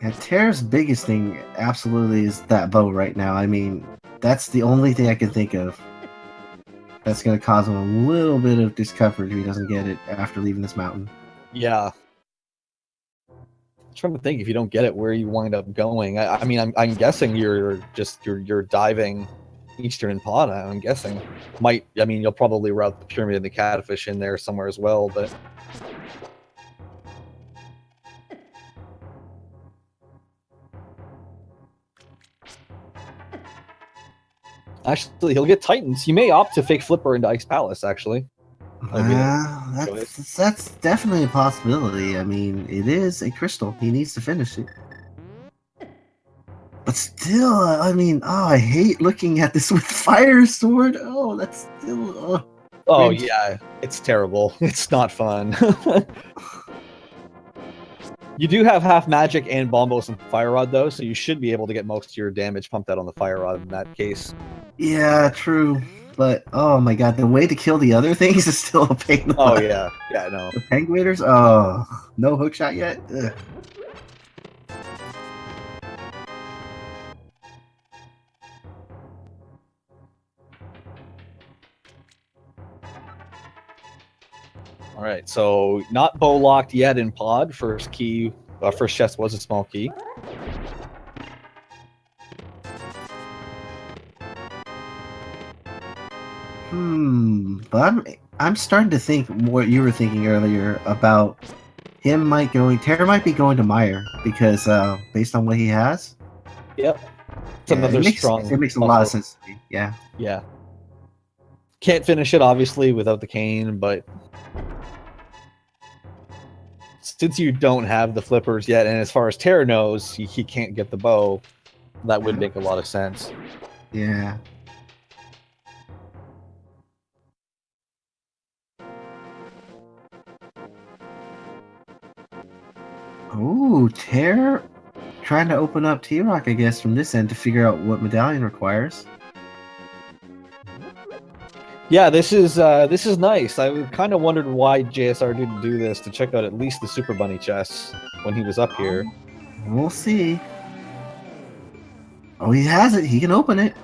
Yeah, Tairr's biggest thing absolutely is that bow right now. I mean, that's the only thing I can think of that's going to cause him a little bit of discomfort if he doesn't get it after leaving this mountain. Yeah. I'm trying to think if you don't get it where you wind up going. I mean, I'm guessing you're diving eastern pod. I'm guessing you'll probably route the pyramid and the catfish in there somewhere as well, but actually he'll get Titans. You may opt to fake flipper into Ice Palace, actually. That's definitely a possibility. I mean, it is a crystal. He needs to finish it. But still, I mean, I hate looking at this with Fire Sword. Oh, that's still... Oh, yeah. It's terrible. It's not fun. You do have half magic and bombos and fire rod, though, so you should be able to get most of your damage pumped out on the fire rod in that case. Yeah, true. But, oh my god, the way to kill the other things is still a pain in the butt. Yeah. Yeah, I know. The Penguiners? Oh, no hook shot yet? Ugh. Alright, so not bow locked yet in pod. First chest was a small key. But I'm starting to think what you were thinking earlier about Tairr might be going to Meyer because based on what he has. Yep. It's another strong. It makes a lot of sense to me. Yeah. Yeah. Can't finish it obviously without the cane, but since you don't have the flippers yet, and as far as Tairr knows, he can't get the bow, that would make a lot of sense. Yeah. Ooh, Tairr trying to open up T-Rock, I guess, from this end to figure out what medallion requires. Yeah, this is nice. I kind of wondered why JSR didn't do this to check out at least the Super Bunny chests when he was up here. We'll see. Oh, he has it. He can open it.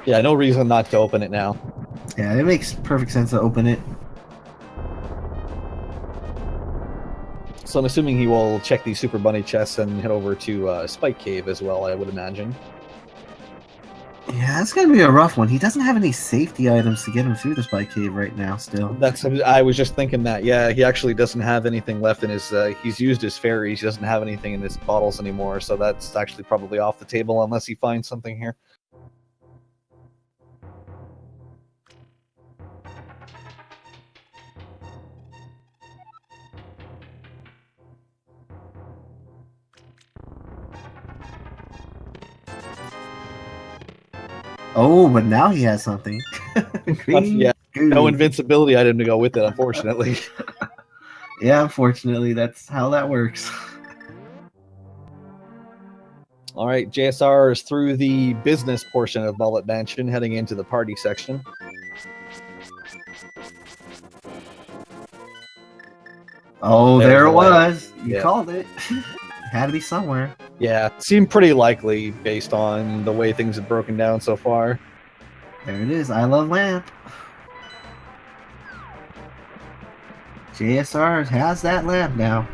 Yeah, no reason not to open it now. Yeah, it makes perfect sense to open it. So I'm assuming he will check these Super Bunny chests and head over to Spike Cave as well, I would imagine. Yeah, that's gonna be a rough one. He doesn't have any safety items to get him through the Spike Cave right now still. I was just thinking that. Yeah, he actually doesn't have anything left in his... he's used his fairies. He doesn't have anything in his bottles anymore, so that's actually probably off the table unless he finds something here. Oh, but now he has something. Yeah, no invincibility item to go with it, unfortunately. Yeah, unfortunately, that's how that works. All right, JSR is through the business portion of Mullet Mansion, heading into the party section. Oh, there it was. You called it. It had to be somewhere. Yeah, seemed pretty likely based on the way things have broken down so far. There it is. I love lamp. JSR has that lamp now.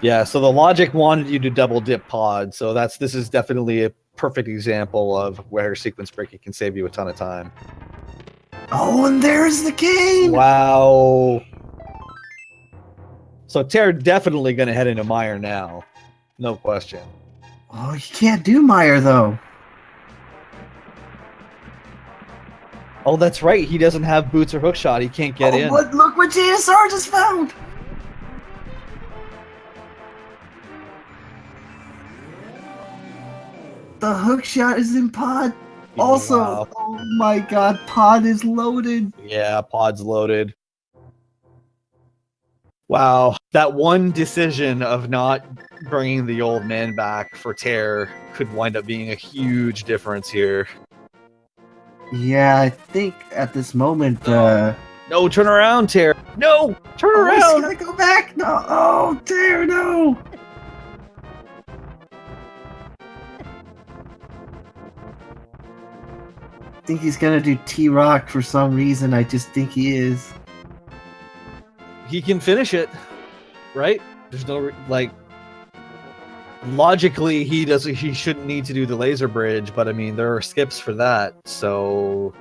Yeah, so the logic wanted you to double dip pod, so this is definitely a perfect example of where sequence breaking can save you a ton of time. Oh, and there's the cane! Wow. So Tairr definitely going to head into Mire now. No question. Oh, you can't do Meyer, though. Oh, that's right. He doesn't have boots or hookshot. He can't get in. But look what JSR just found! The hookshot is in pod. Also, Wow. oh my god, pod is loaded. Yeah, pod's loaded. Wow, that one decision of not bringing the old man back for Tairr could wind up being a huge difference here. Yeah, I think at this moment, No, turn around, Tairr. No, turn he's around. gonna go back. No, oh, Tairr, no. I think he's gonna do T-Rock for some reason. I just think he is. He can finish it, right? There's no logically he shouldn't need to do the laser bridge, but I mean there are skips for that, so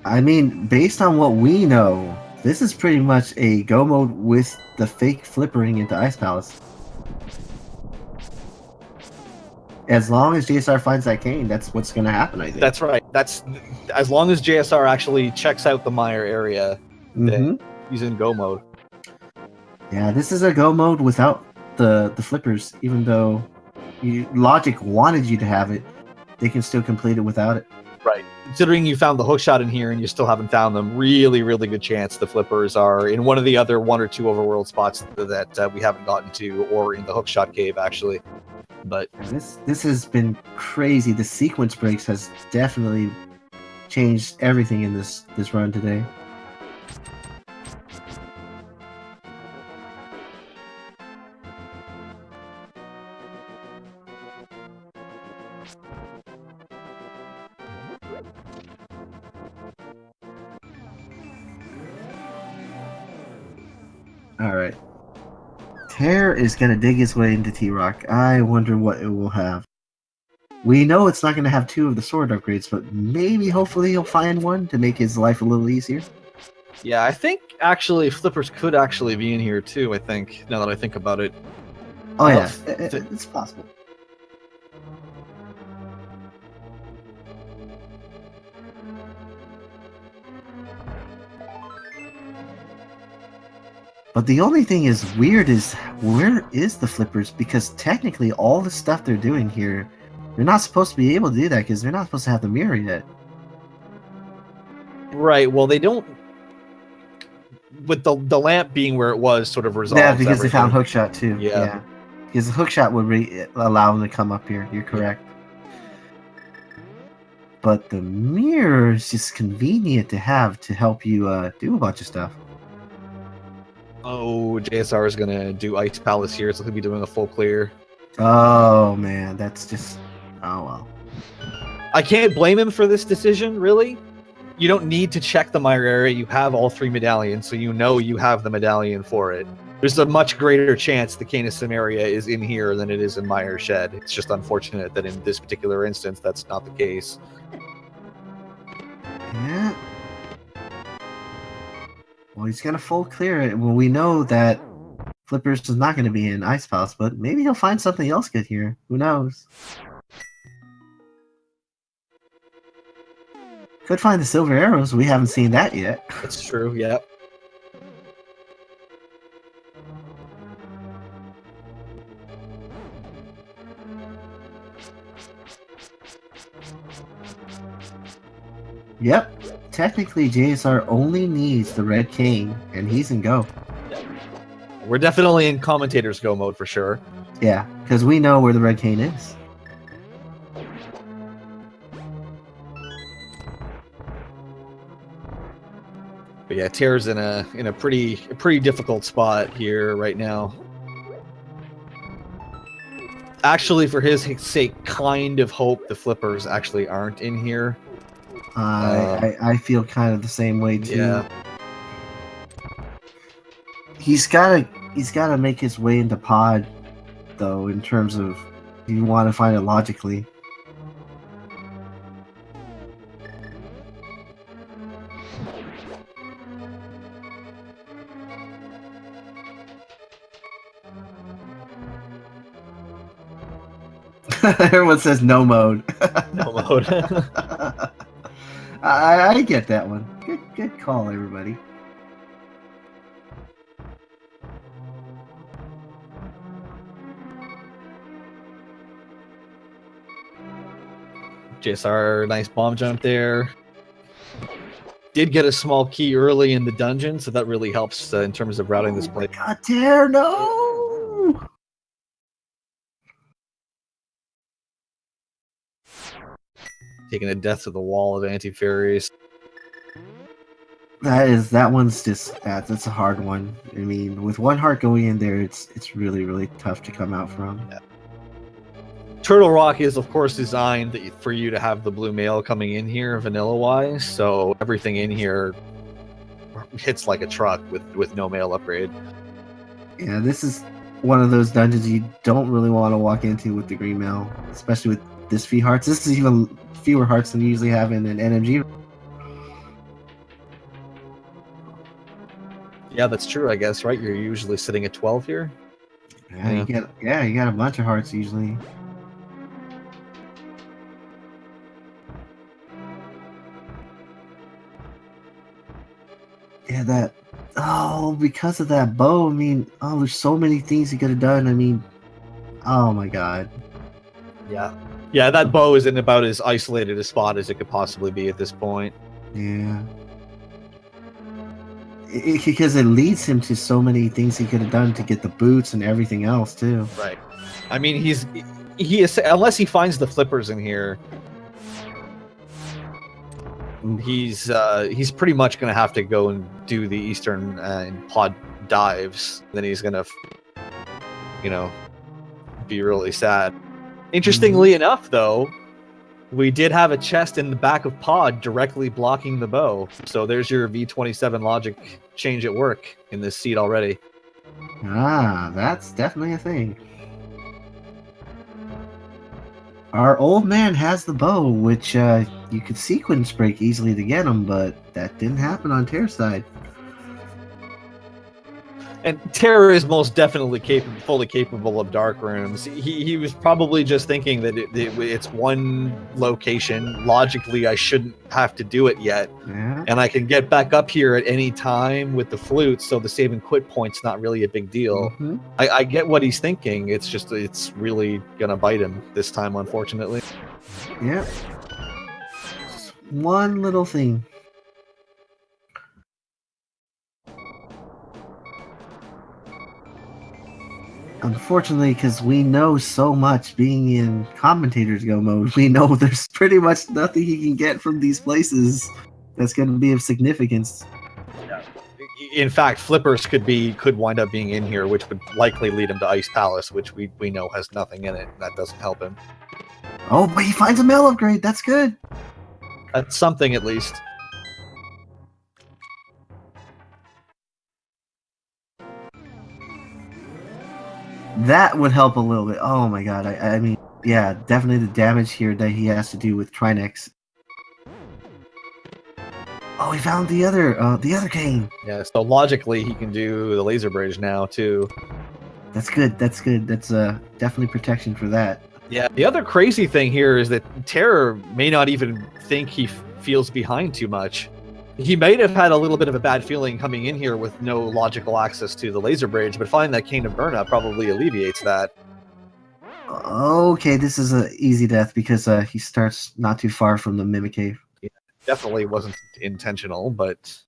I mean, based on what we know, this is pretty much a go mode with the fake flippering into Ice Palace. As long as JSR finds that cane, that's what's going to happen, I think. that's right. That's as long as JSR actually checks out the Mire area, then he's in go mode. Yeah, this is a go mode without the flippers, even though Logic wanted you to have it, they can still complete it without it. Right. Considering you found the hookshot in here and you still haven't found them, really, really good chance the flippers are in one of the other 1 or 2 overworld spots that we haven't gotten to, or in the hookshot cave, actually. But this has been crazy. The sequence breaks has definitely changed everything in this run today. All right. Tairr is going to dig his way into T-Rock. I wonder what it will have. We know it's not going to have 2 of the sword upgrades, but maybe, hopefully, he'll find one to make his life a little easier. yeah, I think actually flippers could actually be in here too, I think, now that I think about it. Oh, yeah. It's possible. But the only thing is weird is, where is the flippers? Because technically all the stuff they're doing here, they're not supposed to be able to do that because they're not supposed to have the mirror yet. Right, well they don't, with the lamp being where it was sort of resolves Yeah, because everything. they found hookshot too. Yeah. Because the hookshot would allow them to come up here. You're correct. But the mirror is just convenient to have to help you do a bunch of stuff. Oh, JSR is gonna do Ice Palace here, so he'll be doing a full clear. Oh man, that's just... oh well. I can't blame him for this decision, really. You don't need to check the Mire area. You have all 3 medallions, so you know you have the medallion for it. There's a much greater chance the Canis area is in here than it is in Mire Shed. It's just unfortunate that in this particular instance, that's not the case. Yeah. Well, he's gonna full clear it. Well, we know that Flippers is not gonna be in Ice Palace, but maybe he'll find something else good here. Who knows? Could find the silver arrows. We haven't seen that yet. That's true, yeah. Yep. Technically, JSR only needs the red cane, and he's in go. We're definitely in commentator's go mode for sure. Yeah, because we know where the red cane is. But yeah, Tairr's in a pretty difficult spot here right now. Actually, for his sake, kind of hope the flippers actually aren't in here. I feel kind of the same way too. Yeah. He's gotta He's got to make his way into pod, though, in terms of you want to find it logically. Everyone says no mode. No mode. I get that one. Good call, everybody. JSR, nice bomb jump there. Did get a small key early in the dungeon, so that really helps in terms of routing this play. God, Tairr, no! Taking a death to the wall of anti-fairies. That one's just that's a hard one. I mean, with one heart going in there, it's really tough to come out from. Yeah. Turtle Rock is, of course, designed for you to have the blue mail coming in here, vanilla-wise, so everything in here hits like a truck with no mail upgrade. Yeah, this is one of those dungeons you don't really want to walk into with the green mail, especially with this few hearts. This is even fewer hearts than you usually have in an NMG. Yeah, that's true, I guess, right? You're usually sitting at 12 here? Yeah, you got a bunch of hearts usually. Yeah, because of that bow, I mean, there's so many things he could have done. I mean, oh my god. Yeah. Yeah, that bow is in about as isolated a spot as it could possibly be at this point. Yeah. Because it leads him to so many things he could have done to get the boots and everything else, too. Right. I mean, he is, unless he finds the flippers in here, he's pretty much going to have to go and do the Eastern pod dives. Then he's going to, be really sad. Interestingly enough, though, we did have a chest in the back of pod directly blocking the bow. So there's your V27 logic change at work in this seat already. Ah, that's definitely a thing. Our old man has the bow, which you could sequence break easily to get him, but that didn't happen on Tairr's side. And Tairr is most definitely fully capable of dark rooms. He was probably just thinking that it's one location. Logically, I shouldn't have to do it yet. Yeah. And I can get back up here at any time with the flute, so the save and quit point's not really a big deal. Mm-hmm. I get what he's thinking. It's just, it's really going to bite him this time, unfortunately. Yep. Just one little thing. Unfortunately, because we know so much being in Commentators Go mode, we know there's pretty much nothing he can get from these places that's going to be of significance. In fact, flippers could wind up being in here, which would likely lead him to Ice Palace, which we know has nothing in it. That doesn't help him. Oh, but he finds a mail upgrade. That's good. That's something, at least. That would help a little bit. Oh my god. I mean, yeah, definitely the damage here that he has to do with Trinex. Oh, he found the other cane. Yeah, so logically he can do the laser bridge now too. That's good. That's good. That's definitely protection for that. Yeah, the other crazy thing here is that Tairr may not even think he feels behind too much. He might have had a little bit of a bad feeling coming in here with no logical access to the laser bridge, but finding that cane of burnout probably alleviates that. Okay, this is an easy death because he starts not too far from the Mimic Cave. Yeah, definitely wasn't intentional, but...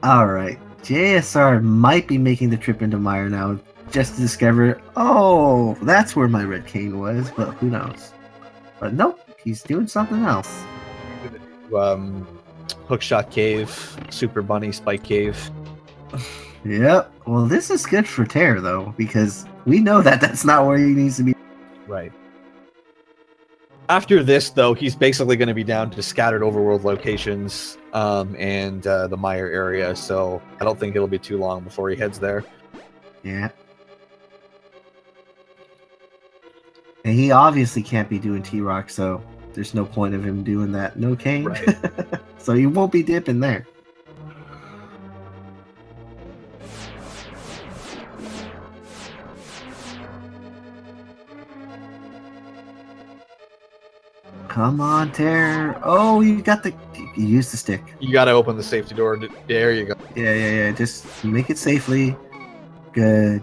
Alright, JSR might be making the trip into Mire now, just to discover, oh, that's where my red cane was, but who knows. But nope, he's doing something else. Hookshot Cave, Super Bunny Spike Cave. Yep. Well, this is good for Tairr, though, because we know that that's not where he needs to be. Right. After this, though, he's basically going to be down to scattered overworld locations and the Mire area, so I don't think it'll be too long before he heads there. Yeah. And he obviously can't be doing T-Rock, so there's no point of him doing that. No cane. Right. So he won't be dipping there. Come on, Tairr. Oh, you got the... You used the stick. You got to open the safety door. There you go. Yeah. Just make it safely. Good.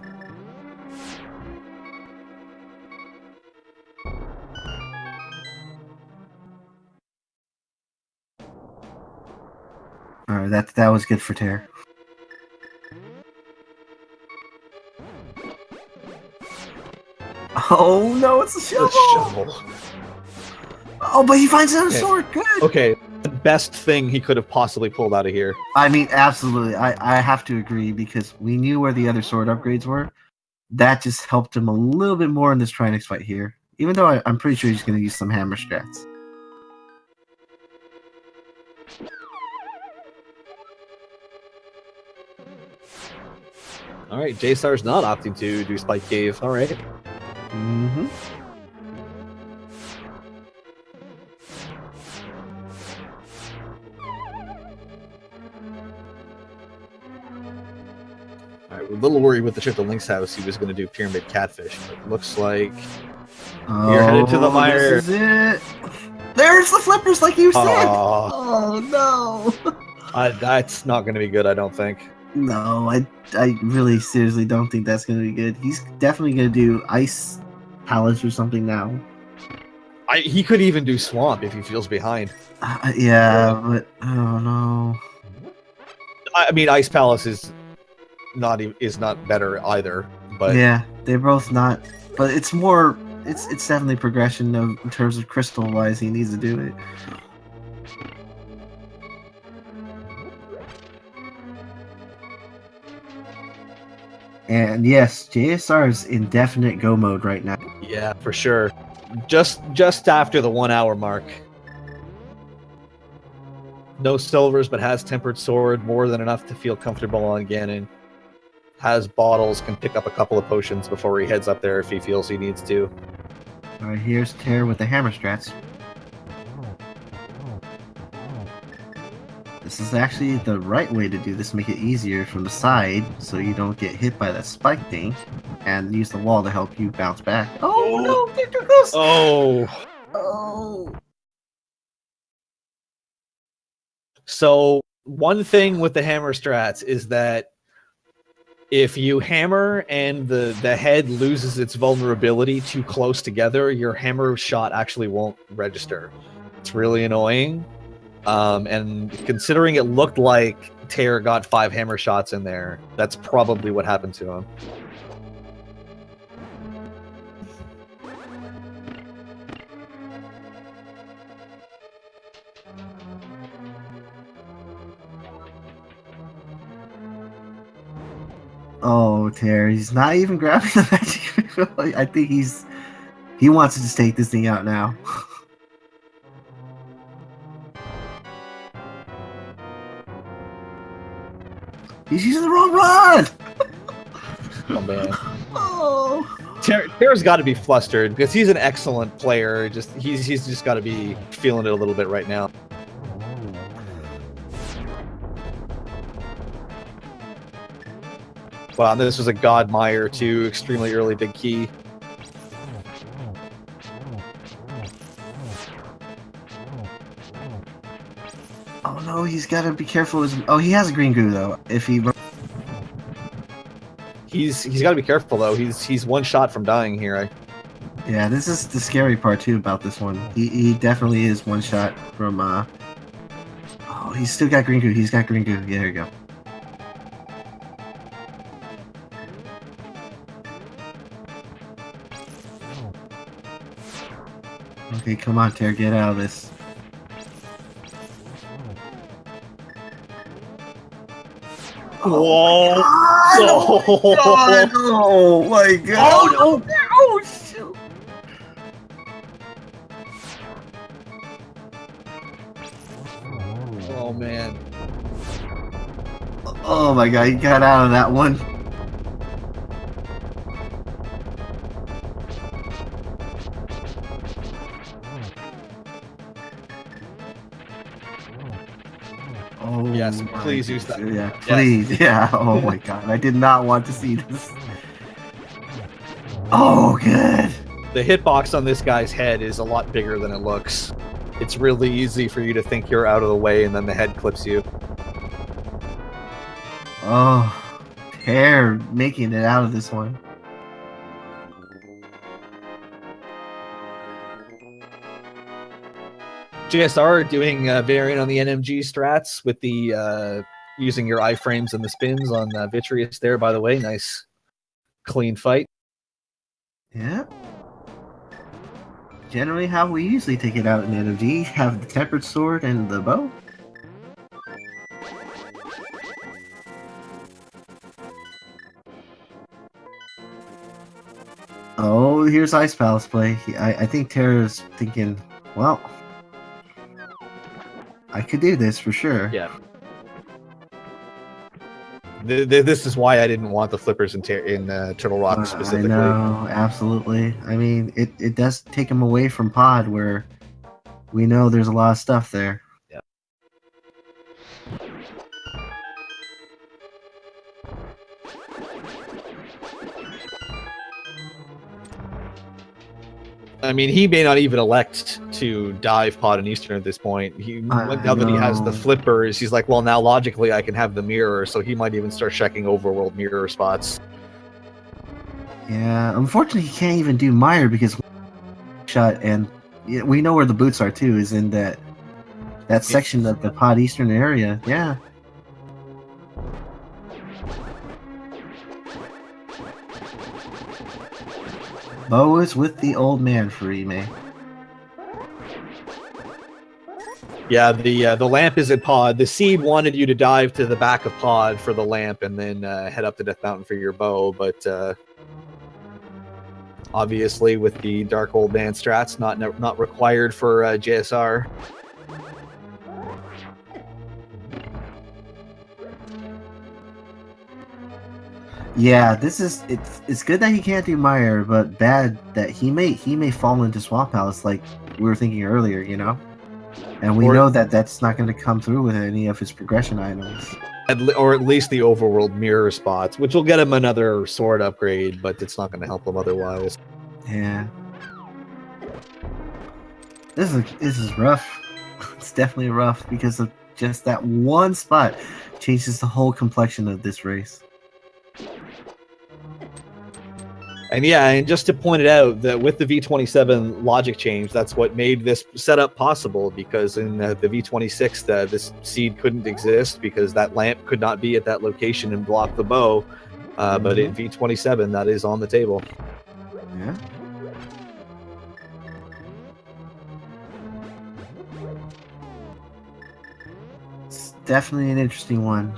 Alright, that was good for Tairr. Oh no, it's a shovel! The shovel. Oh, but he finds another sword. Good. Okay, the best thing he could have possibly pulled out of here. I mean, absolutely. I have to agree because we knew where the other sword upgrades were. That just helped him a little bit more in this Trinix fight here. Even though I'm pretty sure he's going to use some hammer strats. All right, JSR's not opting to do Spike Cave. All right. Mm-hmm. All right, we're a little worried with the trip to Link's house. He was going to do Pyramid Catfish, but looks like you're headed to the Mire. This is it. There's the flippers, like you said. Oh no. That's not going to be good, I don't think. No, I really seriously don't think that's going to be good. He's definitely going to do Ice Palace or something now. He could even do Swamp if he feels behind. Yeah, but oh no. I mean, Ice Palace is not better either. But yeah, they're both not. But it's more. It's definitely progression in terms of crystal wise. He needs to do it. And yes, JSR is in definite go mode right now. Yeah, for sure. Just after the 1 hour mark. No silvers, but has tempered sword, more than enough to feel comfortable on Ganon. Has bottles, can pick up a couple of potions before he heads up there if he feels he needs to. Alright, here's Tairr with the hammer strats. This is actually the right way to do this, make it easier from the side so you don't get hit by that spike thing, and use the wall to help you bounce back. Oh no, get too close! Oh. So one thing with the hammer strats is that if you hammer and the head loses its vulnerability too close together, your hammer shot actually won't register. It's really annoying. And considering it looked like Tairr got 5 hammer shots in there, that's probably what happened to him. Oh, Tairr, he's not even grabbing the magic. I think he wants to just take this thing out now. He's using the wrong rod! Oh man. Oh. Tairr's got to be flustered because he's an excellent player. He's just got to be feeling it a little bit right now. Wow, this was a God Mire too. Extremely early big key. Oh no, he's got to be careful. Oh, he has a green goo though. If he. He's got to be careful though. He's one shot from dying here. Yeah, this is the scary part too about this one. He definitely is one shot from. Oh, he's still got green goo. He's got green goo. Yeah, there you go. Okay, come on, Tairr, get out of this. Whoa! Oh my god! Oh no! Oh shoot! Oh man! Oh my god! He got out of that one. Oh, Yes, please use that. Yeah, Yes. please. Yeah. Oh my god. I did not want to see this. Oh, good. The hitbox on this guy's head is a lot bigger than it looks. It's really easy for you to think you're out of the way, and then the head clips you. Oh, Tairr making it out of this one. JSR doing a variant on the NMG strats with the using your iframes and the spins on Vitreous there, by the way. Nice, clean fight. Yeah. Generally how we usually take it out in NMG. Have the tempered sword and the bow. Oh, here's Ice Palace play. I think Tairr is thinking, well, I could do this for sure. Yeah. This is why I didn't want the flippers in Turtle Rock specifically. I know, absolutely. I mean, it does take him away from Pod, where we know there's a lot of stuff there. Yeah. I mean, he may not even elect to dive Pod and Eastern at this point. Now that he has the flippers, he's like, well, now logically I can have the mirror, so he might even start checking overworld mirror spots. Yeah, unfortunately, he can't even do Meyer because shot, and we know where the boots are too. Is in that section of the Pod Eastern area. Yeah. Bo is with the old man for Ime. Yeah, the lamp is at Pod. The seed wanted you to dive to the back of Pod for the lamp and then head up to Death Mountain for your bow, but obviously with the Dark Old Man strats not required for JSR. Yeah, it's good that he can't do Meyer, but bad that he may fall into Swamp Palace like we were thinking earlier, you know? And we know that that's not going to come through with any of his progression items. Or at least the overworld mirror spots, which will get him another sword upgrade, but it's not going to help him otherwise. Yeah. This is rough. It's definitely rough because of just that one spot changes the whole complexion of this race. And yeah, and just to point it out, that with the V27 logic change, that's what made this setup possible, because in the V26, this seed couldn't exist because that lamp could not be at that location and block the bow. But in V27, that is on the table. Yeah. It's definitely an interesting one.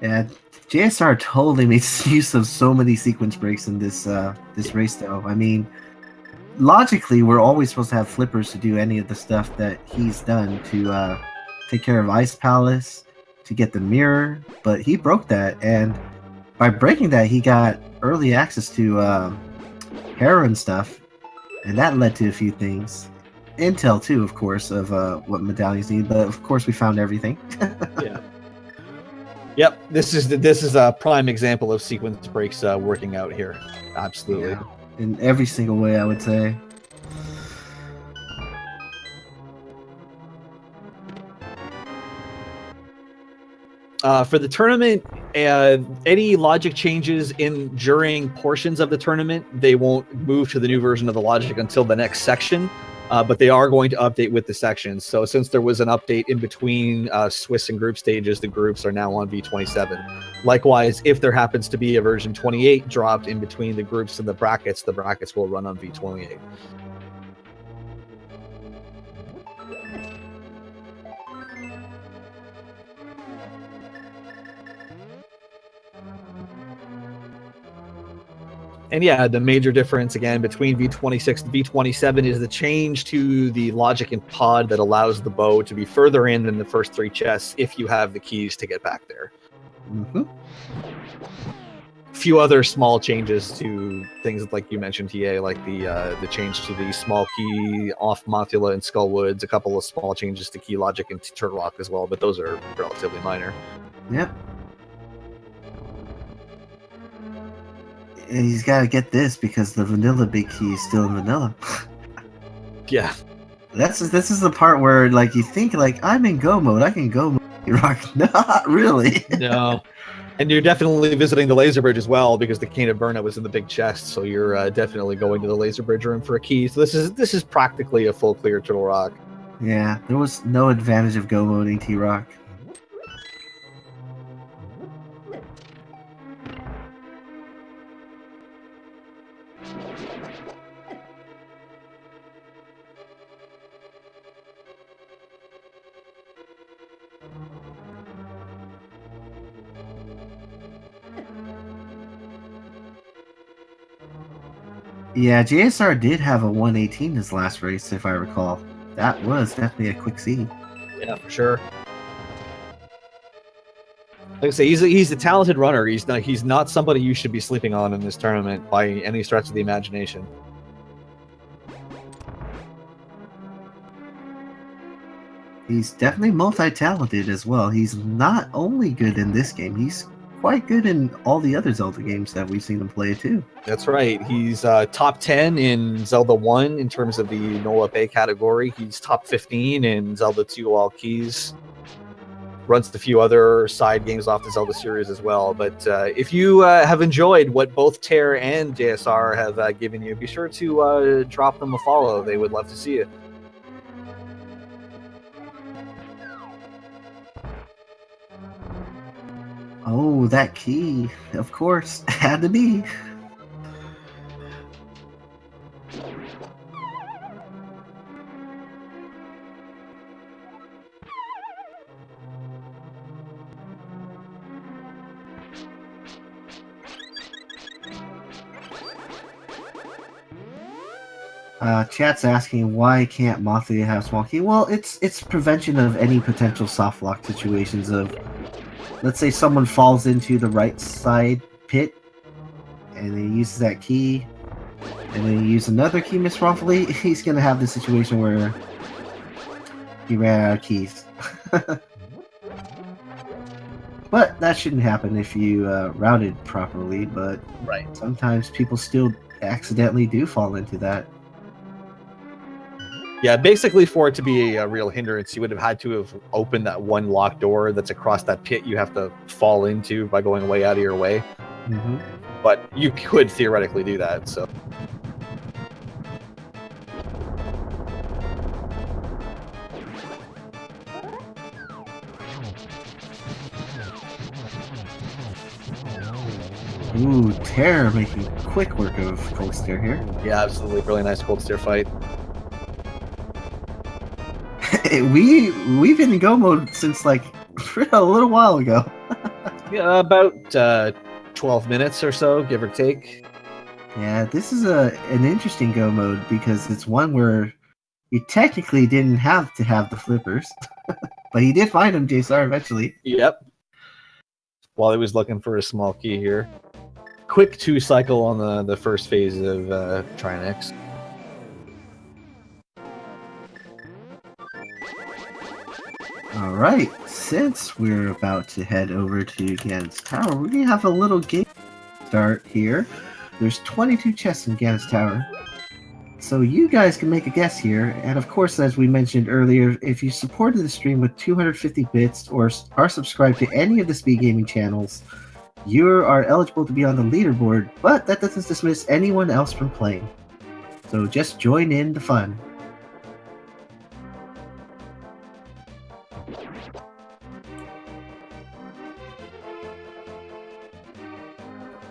Yeah. JSR totally makes use of so many sequence breaks in this race, though. I mean, logically, we're always supposed to have flippers to do any of the stuff that he's done to take care of Ice Palace, to get the mirror, but he broke that, and by breaking that, he got early access to heroin stuff, and that led to a few things. Intel, too, of course, of what medallions need, but of course we found everything. Yeah. Yep, this is a prime example of sequence breaks working out here. Absolutely. Yeah. In every single way, I would say. For the tournament, any logic changes during portions of the tournament, they won't move to the new version of the logic until the next section. But they are going to update with the sections. So since there was an update in between Swiss and group stages, the groups are now on V27. Likewise, if there happens to be a version 28 dropped in between the groups and the brackets will run on V28. And yeah, the major difference again between V26 and V27 is the change to the logic and pod that allows the bow to be further in than the first 3 chests if you have the keys to get back there. A few other small changes to things like you mentioned, TA, like the change to the small key off Mothula and Skullwoods, a couple of small changes to key logic and Turtle Rock as well, but those are relatively minor. Yep. He's got to get this because the vanilla big key is still in vanilla. Yeah. This is the part where like you think like I'm in go mode, I can go mode. Rock. Not really. No. And you're definitely visiting the laser bridge as well because the Cane of Burnout was in the big chest, so you're definitely going to the laser bridge room for a key. So this is practically a full clear Turtle Rock. Yeah, there was no advantage of go moding T-Rock. Yeah, JSR did have a 118 his last race, if I recall. That was definitely a quick C. Yeah, for sure. Like I say, he's a talented runner. He's not somebody you should be sleeping on in this tournament by any stretch of the imagination. He's definitely multi-talented as well. He's not only good in this game, he's quite good in all the other Zelda games that we've seen him play too. That's right. He's top 10 in Zelda 1 in terms of the NOLA Pay category. He's top 15 in Zelda 2 All Keys. Runs a few other side games off the Zelda series as well. But if you have enjoyed what both Tairr and JSR have given you, be sure to drop them a follow. They would love to see you. Oh, that key, of course, had to be. Chat's asking why can't Mothia have small key? Well, it's prevention of any potential soft lock situations of, let's say someone falls into the right side pit and he uses that key and then he uses another key miss wrongfully, he's going to have the situation where he ran out of keys. But that shouldn't happen if you routed properly, but right. Sometimes people still accidentally do fall into that. Yeah, basically for it to be a real hindrance, you would have had to have opened that one locked door that's across that pit you have to fall into by going way out of your way. Mm-hmm. But you could theoretically do that, so. Ooh, Tairr making quick work of Cold Stare here. Yeah, absolutely. Really nice Cold Stare fight. We've been in go mode since like a little while ago. Yeah, about 12 minutes or so, give or take. Yeah, this is an interesting go mode because it's one where you technically didn't have to have the flippers, but he did find them, JSR, eventually. Yep. While he was looking for a small key here. Quick 2 cycle on the first phase of Trinex. Alright, since we're about to head over to Ganon's Tower, we're going to have a little game start here. There's 22 chests in Ganon's Tower. So you guys can make a guess here, and of course, as we mentioned earlier, if you supported the stream with 250 bits or are subscribed to any of the Speed Gaming channels, you are eligible to be on the leaderboard, but that doesn't dismiss anyone else from playing. So just join in the fun.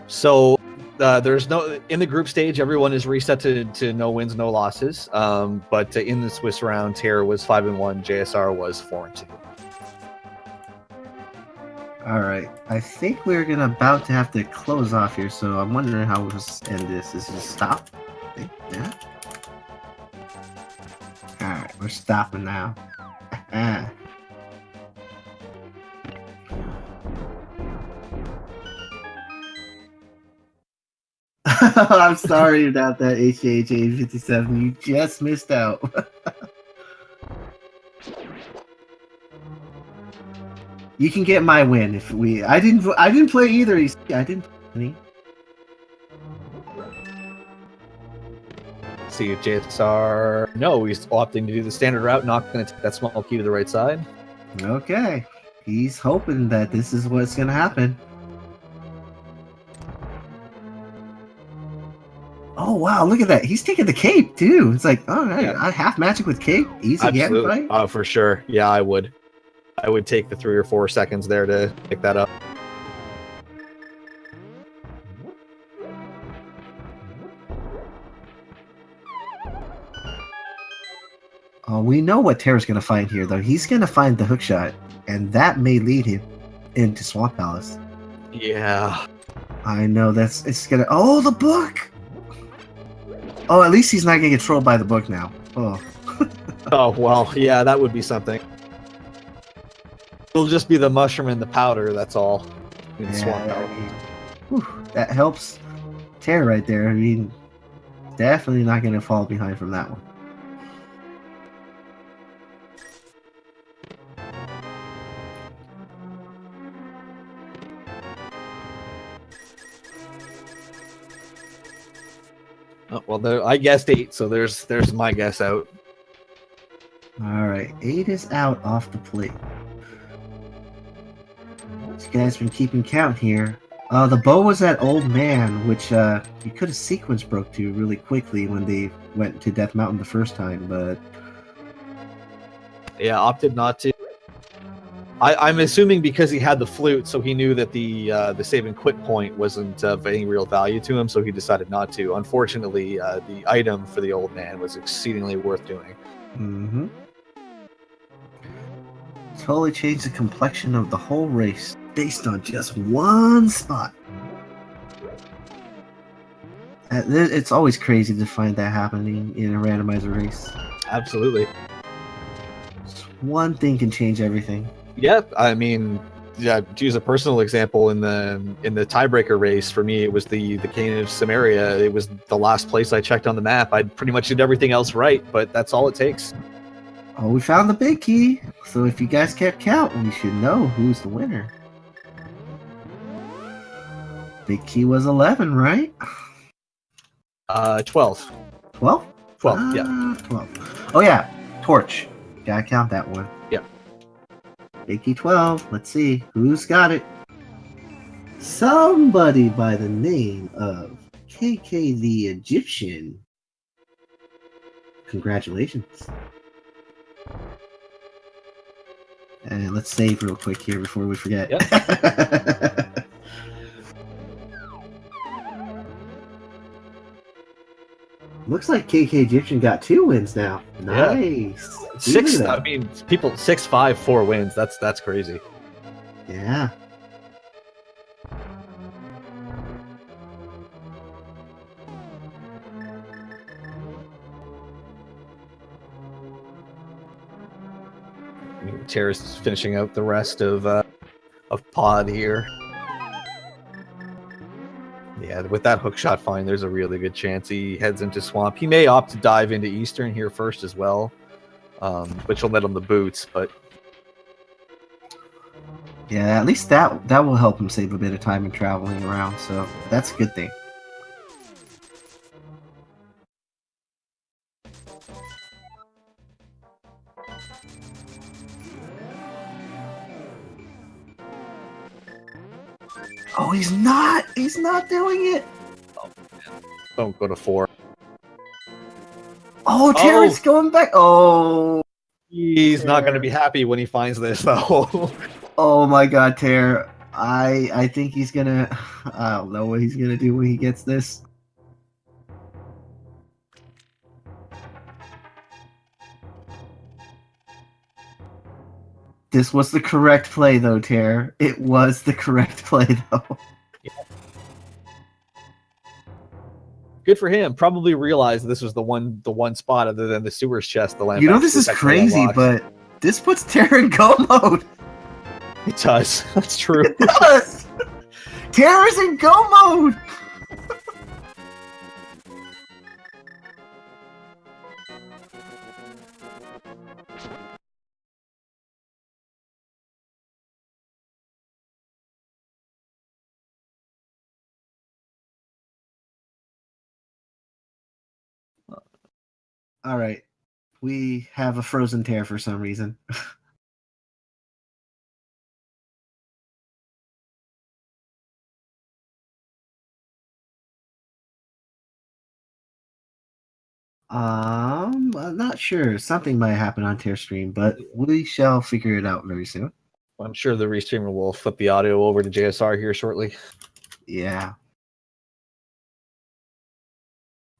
So there's no in the group stage. Everyone is reset to no wins, no losses. But in the Swiss round, Tairr was 5-1, JSR was 4-2. Alright, I think we're about to have to close off here, so I'm wondering how we'll end this. Is just stop? Yeah. Alright, we're stopping now. I'm sorry about that, HHA57. You just missed out. You can get my win if we. I didn't play either. I didn't play any. See if JSR. No, he's opting to do the standard route, not going to take that small key to the right side. Okay. He's hoping that this is what's going to happen. Oh, wow. Look at that. He's taking the cape, too. It's like, all right, Yeah. I half magic with cape. Easy again, right? Oh, for sure. Yeah, I would. I would take the 3 or 4 seconds there to pick that up. Oh, we know what Tairr's going to find here, though. He's going to find the hookshot, and that may lead him into Swamp Palace. Yeah. I know it's going to... Oh, the book! Oh, at least he's not going to get trolled by the book now. Oh. Oh, well, yeah, that would be something. It'll just be the mushroom and the powder, that's all. In Yeah, Swamp I Palace. mean, whew, that helps Tairr right there. I mean, definitely not going to fall behind from that one. Oh, well, I guessed 8, so there's my guess out. All right, 8 is out off the plate. This guy's been keeping count here. The bow was that old man, which you could have sequence broke to really quickly when they went to Death Mountain the first time, but Yeah, opted not to. I'm assuming because he had the flute, so he knew that the save and quit point wasn't of any real value to him, so he decided not to. Unfortunately, the item for the old man was exceedingly worth doing. mm-hmm. Totally changed the complexion of the whole race based on just one spot. It's always crazy to find that happening in a randomizer race. Absolutely. Just one thing can change everything. Yeah, I mean, yeah, to use a personal example, in the tiebreaker race, for me, it was the Cane of Samaria. It was the last place I checked on the map. I pretty much did everything else right, but that's all it takes. Oh, we found the big key. So if you guys kept count, we should know who's the winner. Big key was 11, right? 12. 12? 12, yeah. 12. Oh yeah, torch. Gotta count that one. Yeah. Big key 12. Let's see who's got it. Somebody by the name of KK the Egyptian. Congratulations. And let's save real quick here before we forget. Yep. Looks like KK Egyptian got 2 wins now. Nice. Yeah. 6. I mean, people 6, 5, 4 wins. That's crazy. Yeah. Tairr's finishing out the rest of pod here. Yeah, with that hookshot find, there's a really good chance he heads into Swamp. He may opt to dive into Eastern here first as well, which will net him the boots, but... Yeah, at least that will help him save a bit of time in traveling around, so that's a good thing. Oh, he's not doing it. Don't go to 4. Oh, Tairr's going back. Oh, He's not going to be happy when he finds this, though. oh my God, Tairr. I think he's gonna. I don't know what he's gonna do when he gets this. This was the correct play, though, Tairr. It was the correct play, though. Good for him. Probably realized this was the one spot other than the sewers chest. The land. You know, this is crazy, but this puts Tairr in go mode. It does. That's true. It does. Tairr is in go mode. All right, we have a frozen Tairr for some reason. I'm not sure. Something might happen on Tairr stream, but we shall figure it out very soon. I'm sure the restreamer will flip the audio over to JSR here shortly. Yeah.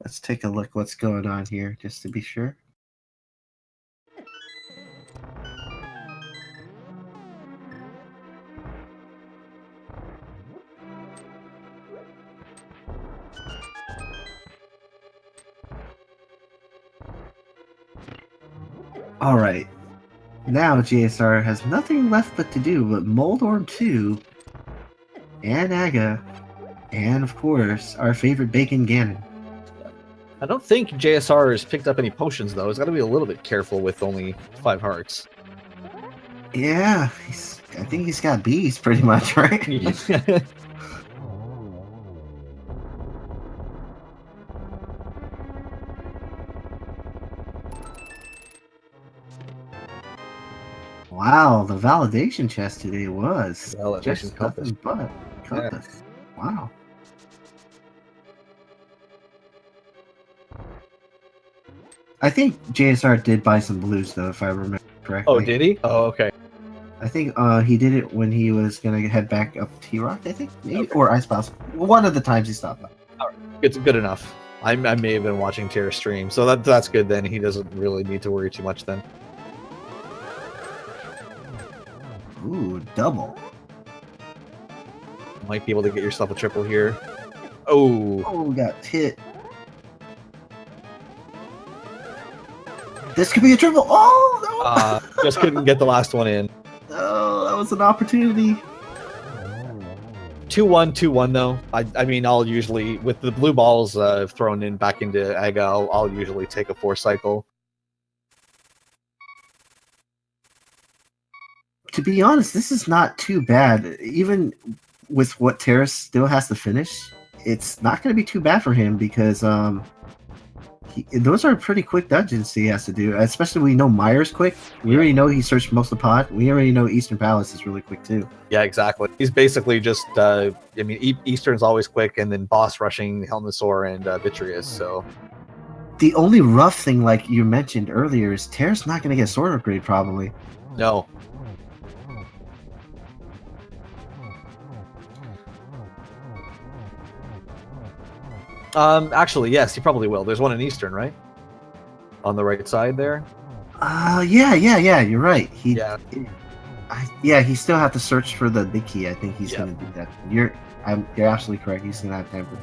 Let's take a look what's going on here, just to be sure. All right. Now JSR has nothing left but to do but Moldorm 2 and Aga, and of course our favorite Bacon Ganon. I don't think JSR has picked up any potions though. He's got to be a little bit careful with only 5 hearts. Yeah, I think he's got bees pretty much, right? Wow, the validation chest today was just nothing but compass. Yeah. Wow. I think JSR did buy some blues though, if I remember correctly. Oh, did he? Oh, okay. I think he did it when he was gonna head back up T-Rock, I think, maybe, or Ice Palace. One of the times he stopped by. All right. It's good enough. I may have been watching Tairr stream, so that's good then. He doesn't really need to worry too much then. Ooh, double. Might be able to get yourself a triple here. Oh, got hit. This could be a triple. Oh, no! Just couldn't get the last one in. Oh, that was an opportunity. 2-1, 2-1 though. I mean, I'll usually, with the blue balls thrown in back into Aga, I'll usually take a 4 cycle. To be honest, this is not too bad. Even with what Tairr still has to finish, it's not going to be too bad for him because those are pretty quick dungeons he has to do. Especially we know Myers quick. We already know he searched most of the pod. We already know Eastern Palace is really quick too. Yeah, exactly. He's basically just, I mean, Eastern's always quick, and then boss rushing Helmasaur and Vitreous, so... The only rough thing, like you mentioned earlier, is Tairr's not going to get sword upgrade, probably. No. Actually, yes, he probably will. There's one in Eastern, right? On the right side there. Yeah. You're right. He still have to search for the big key. I think he's gonna do that. You're absolutely correct. He's gonna have temper.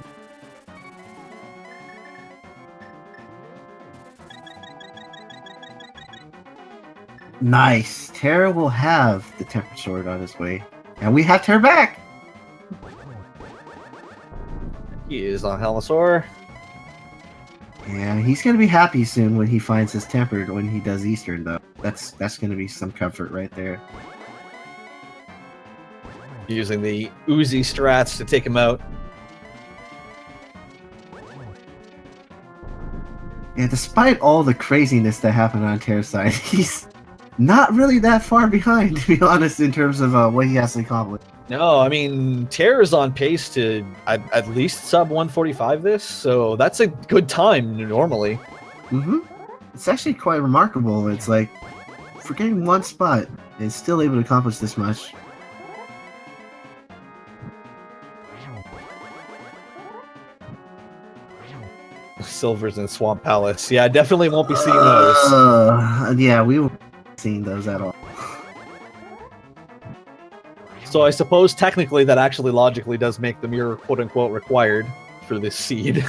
Nice. Tairr will have the temper sword on his way, and we have Tairr back. He is on Helmasaur. Yeah, he's gonna be happy soon when he finds his tempered when he does Eastern though. That's gonna be some comfort right there. Using the Uzi strats to take him out. Yeah, despite all the craziness that happened on Tairr's side, he's not really that far behind, to be honest, in terms of what he has to accomplish. No, I mean, Tairr is on pace to at least sub 145 this, so that's a good time normally. Mm-hmm. It's actually quite remarkable. It's like, for getting one spot, it's still able to accomplish this much. Silvers and Swamp Palace. Yeah, I definitely won't be seeing those. Yeah, we won't be seeing those at all. So I suppose technically that actually logically does make the mirror quote-unquote required for this seed.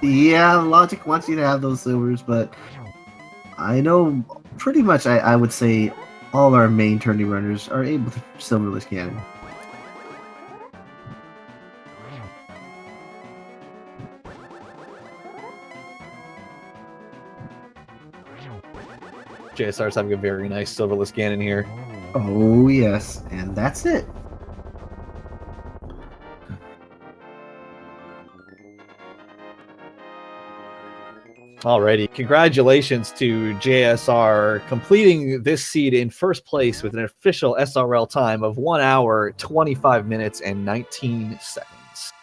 Yeah, logic wants you to have those silvers, but I know pretty much I would say all our main tourney runners are able to silverless cannon. JSR's having a very nice silverless cannon here. Oh yes, and that's it. Alrighty, congratulations to JSR completing this seed in first place with an official SRL time of 1 hour, 25 minutes, and 19 seconds.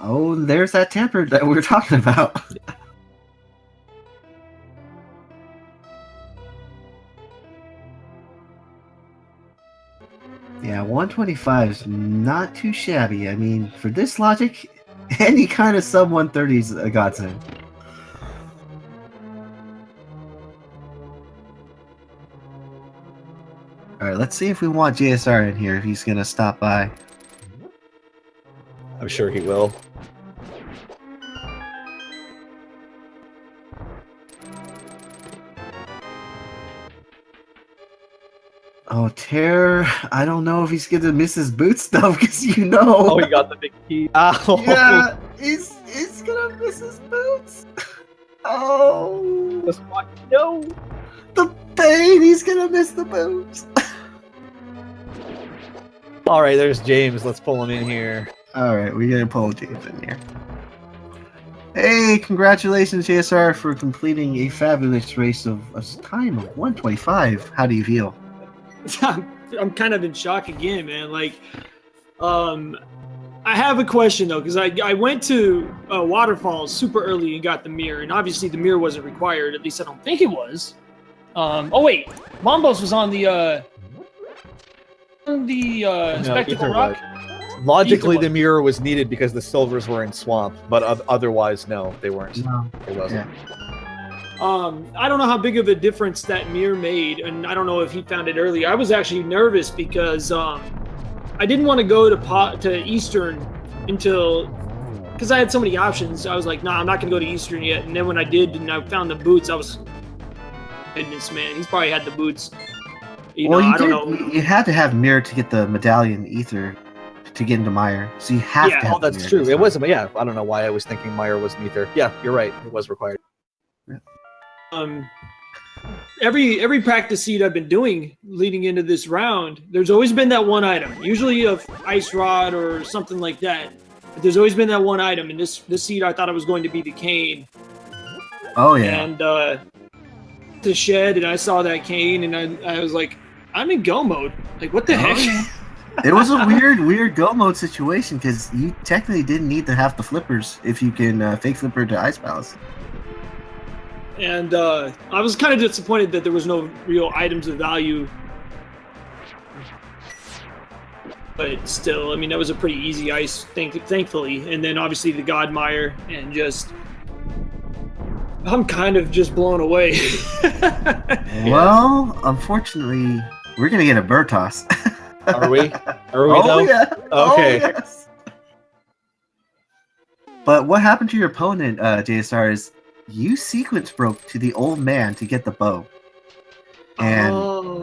Oh, there's that tamper that we were talking about. Yeah, 125 is not too shabby. I mean, for this logic, any kind of sub 130 is a godsend. Alright, let's see if we want JSR in here, if he's gonna stop by. I'm sure he will. Oh, Tairr, I don't know if he's gonna miss his boots though, because you know. Oh, he got the big key. Ow. Yeah, he's gonna miss his boots. Oh, No. the pain! He's gonna miss the boots. All right, there's James. Let's pull him in here. All right, we gotta pull James in here. Hey, congratulations, JSR, for completing a fabulous race of a time of 125. How do you feel? I'm kind of in shock again, man. Like, I have a question though, because I went to Waterfalls super early and got the mirror, and obviously the mirror wasn't required. At least I don't think it was. Oh wait, Mombos was on the Spectacle Rock. Logically, the mirror was needed because the silvers were in swamp, but otherwise, no, they weren't. No. It wasn't. Yeah. I don't know how big of a difference that mirror made, and I don't know if he found it early. I was actually nervous because I didn't want to go to Eastern until, because I had so many options. I was like, nah, I'm not gonna go to Eastern yet. And then when I did, and I found the boots, I was, goodness, man, he's probably had the boots. You know, I don't know. You had to have mirror to get the medallion ether to get into Meyer, so you have to. Have that's true. It wasn't. Yeah, I don't know why I was thinking Meyer was neither. Yeah, you're right. It was required. Yeah. Every practice seed I've been doing leading into this round, there's always been that one item, usually of ice rod or something like that. But there's always been that one item, and this seed I thought it was going to be the cane. Oh yeah. And the shed, and I saw that cane, and I was like, I'm in go mode. Like, what the heck? Yeah. It was a weird go mode situation because you technically didn't need to have the flippers if you can fake flipper to Ice Palace. And I was kind of disappointed that there was no real items of value. But still, I mean, that was a pretty easy ice, thankfully. And then obviously the Godmire, and just, I'm kind of just blown away. Well, unfortunately, we're going to get a bird toss. Are we? Are we Oh, though? yeah. Okay. Oh, yes. But what happened to your opponent, JSR, is you sequence broke to the old man to get the bow. And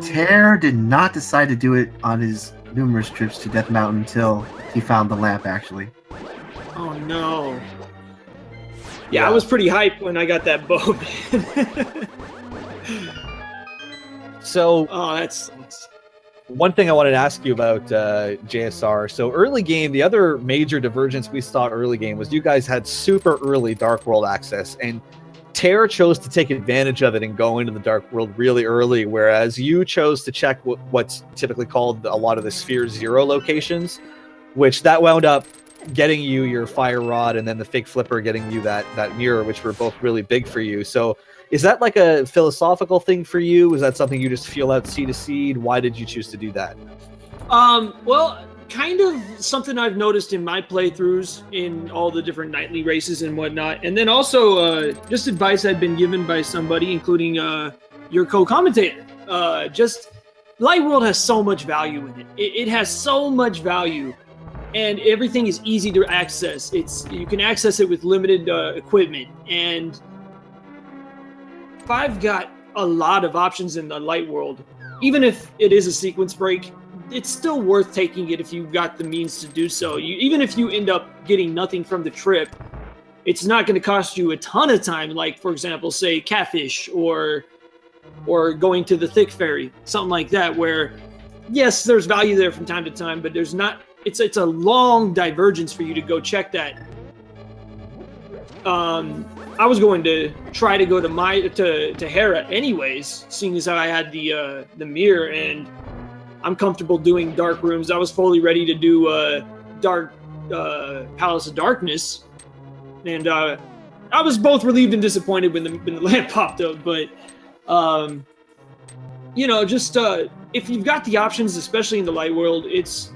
Tairr did not decide to do it on his numerous trips to Death Mountain until he found the lamp, actually. Oh, no. Yeah, I was pretty hyped when I got that bow. So, that sucks. one thing I wanted to ask you about JSR. So early game, the other major divergence we saw early game was you guys had super early Dark World access, and Tairr chose to take advantage of it and go into the Dark World really early, whereas you chose to check what's typically called a lot of the Sphere Zero locations, which that wound up getting you your Fire Rod, and then the Fake Flipper getting you that mirror, which were both really big for you. So is that like a philosophical thing for you? Is that something you just feel out seed to seed? Why did you choose to do that? Well, kind of something I've noticed in my playthroughs in all the different nightly races and whatnot. And then also just advice I'd been given by somebody, including your co-commentator. Just Light World has so much value in it. It has so much value, and everything is easy to access. You can access it with limited equipment, and I've got a lot of options in the Light World. Even if it is a sequence break, it's still worth taking it if you've got the means to do so. Even if you end up getting nothing from the trip, it's not going to cost you a ton of time, like, for example, say Catfish or going to the Thick Ferry, something like that, where, yes, there's value there from time to time, but there's not. It's a long divergence for you to go check that. I was going to try to go to Tairr anyways, seeing as how I had the mirror, and I'm comfortable doing dark rooms. I was fully ready to do dark Palace of Darkness, and I was both relieved and disappointed when the lamp popped up. But just if you've got the options, especially in the Light World, it's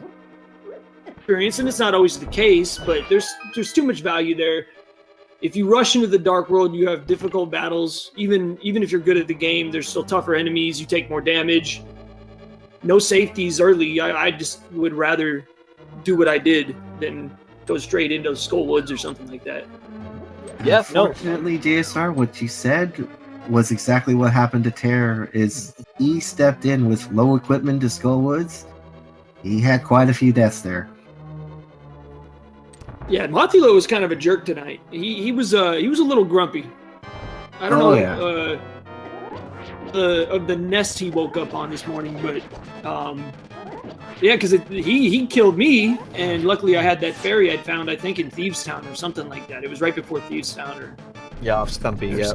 experience, and it's not always the case, but there's too much value there. If you rush into the Dark World, you have difficult battles. Even if you're good at the game, there's still tougher enemies. You take more damage. No safeties early. I just would rather do what I did than go straight into Skullwoods or something like that. Yeah, Unfortunately, JSR, what you said was exactly what happened to Tairr. Is he stepped in with low equipment to Skullwoods. He had quite a few deaths there. Yeah, Montilo was kind of a jerk tonight. He was a little grumpy. I don't know of the nest he woke up on this morning, but yeah, because he killed me, and luckily I had that ferry I'd found, I think, in Thievestown or something like that. It was right before Thievestown or off Stumpy, yeah.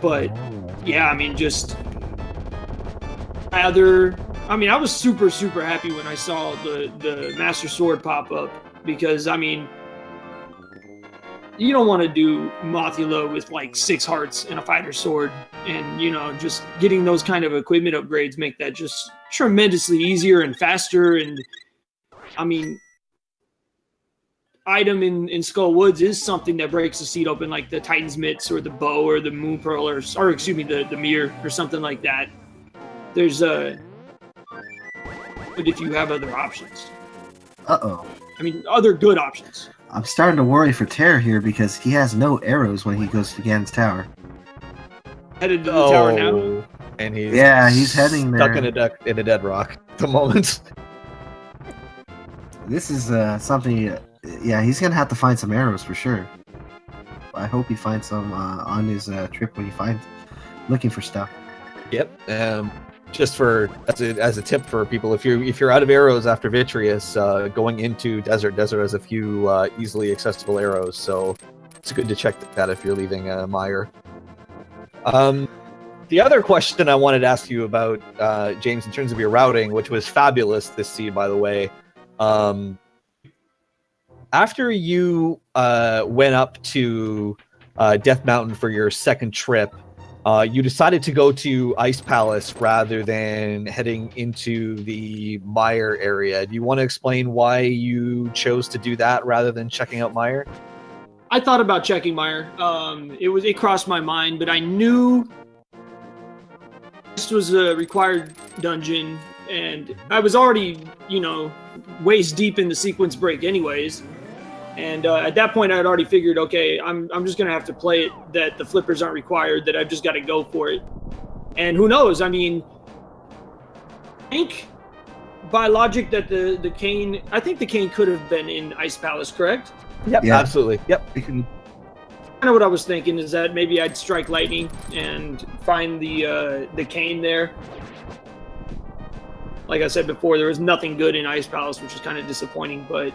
But yeah, I mean, I was super, super happy when I saw the Master Sword pop up, because, I mean, you don't want to do Mothula with like 6 hearts and a fighter sword, and just getting those kind of equipment upgrades make that just tremendously easier and faster. And I mean, item in Skull Woods is something that breaks the seat open, like the Titan's Mitts or the bow or the Moon Pearl or excuse me, the mirror or something like that. There's but if you have other options. I mean, other good options. I'm starting to worry for Tairr here because he has no arrows when he goes to Gan's Tower. Headed to the tower now? And he's heading there. Stuck in a dead rock at the moment. This is something, he's going to have to find some arrows for sure. I hope he finds some on his trip when he finds looking for stuff. Yep. Just as a tip for people, if you're out of arrows after Vitreous, going into Desert has a few easily accessible arrows, so it's good to check that if you're leaving Mire. The other question I wanted to ask you about, James, in terms of your routing, which was fabulous this seed, by the way. After you went up to Death Mountain for your second trip, you decided to go to Ice Palace rather than heading into the Mire area. Do you want to explain why you chose to do that rather than checking out Mire? I thought about checking Mire. It crossed my mind, but I knew this was a required dungeon, and I was already, waist deep in the sequence break anyways. And at that point, I had already figured, okay, I'm just going to have to play it that the flippers aren't required, that I've just got to go for it. And who knows? I mean, I think by logic that the cane, I think the cane could have been in Ice Palace, correct? Yep, yeah. Absolutely. Yep. Kind of what I was thinking is that maybe I'd strike lightning and find the cane there. Like I said before, there was nothing good in Ice Palace, which was kind of disappointing, but...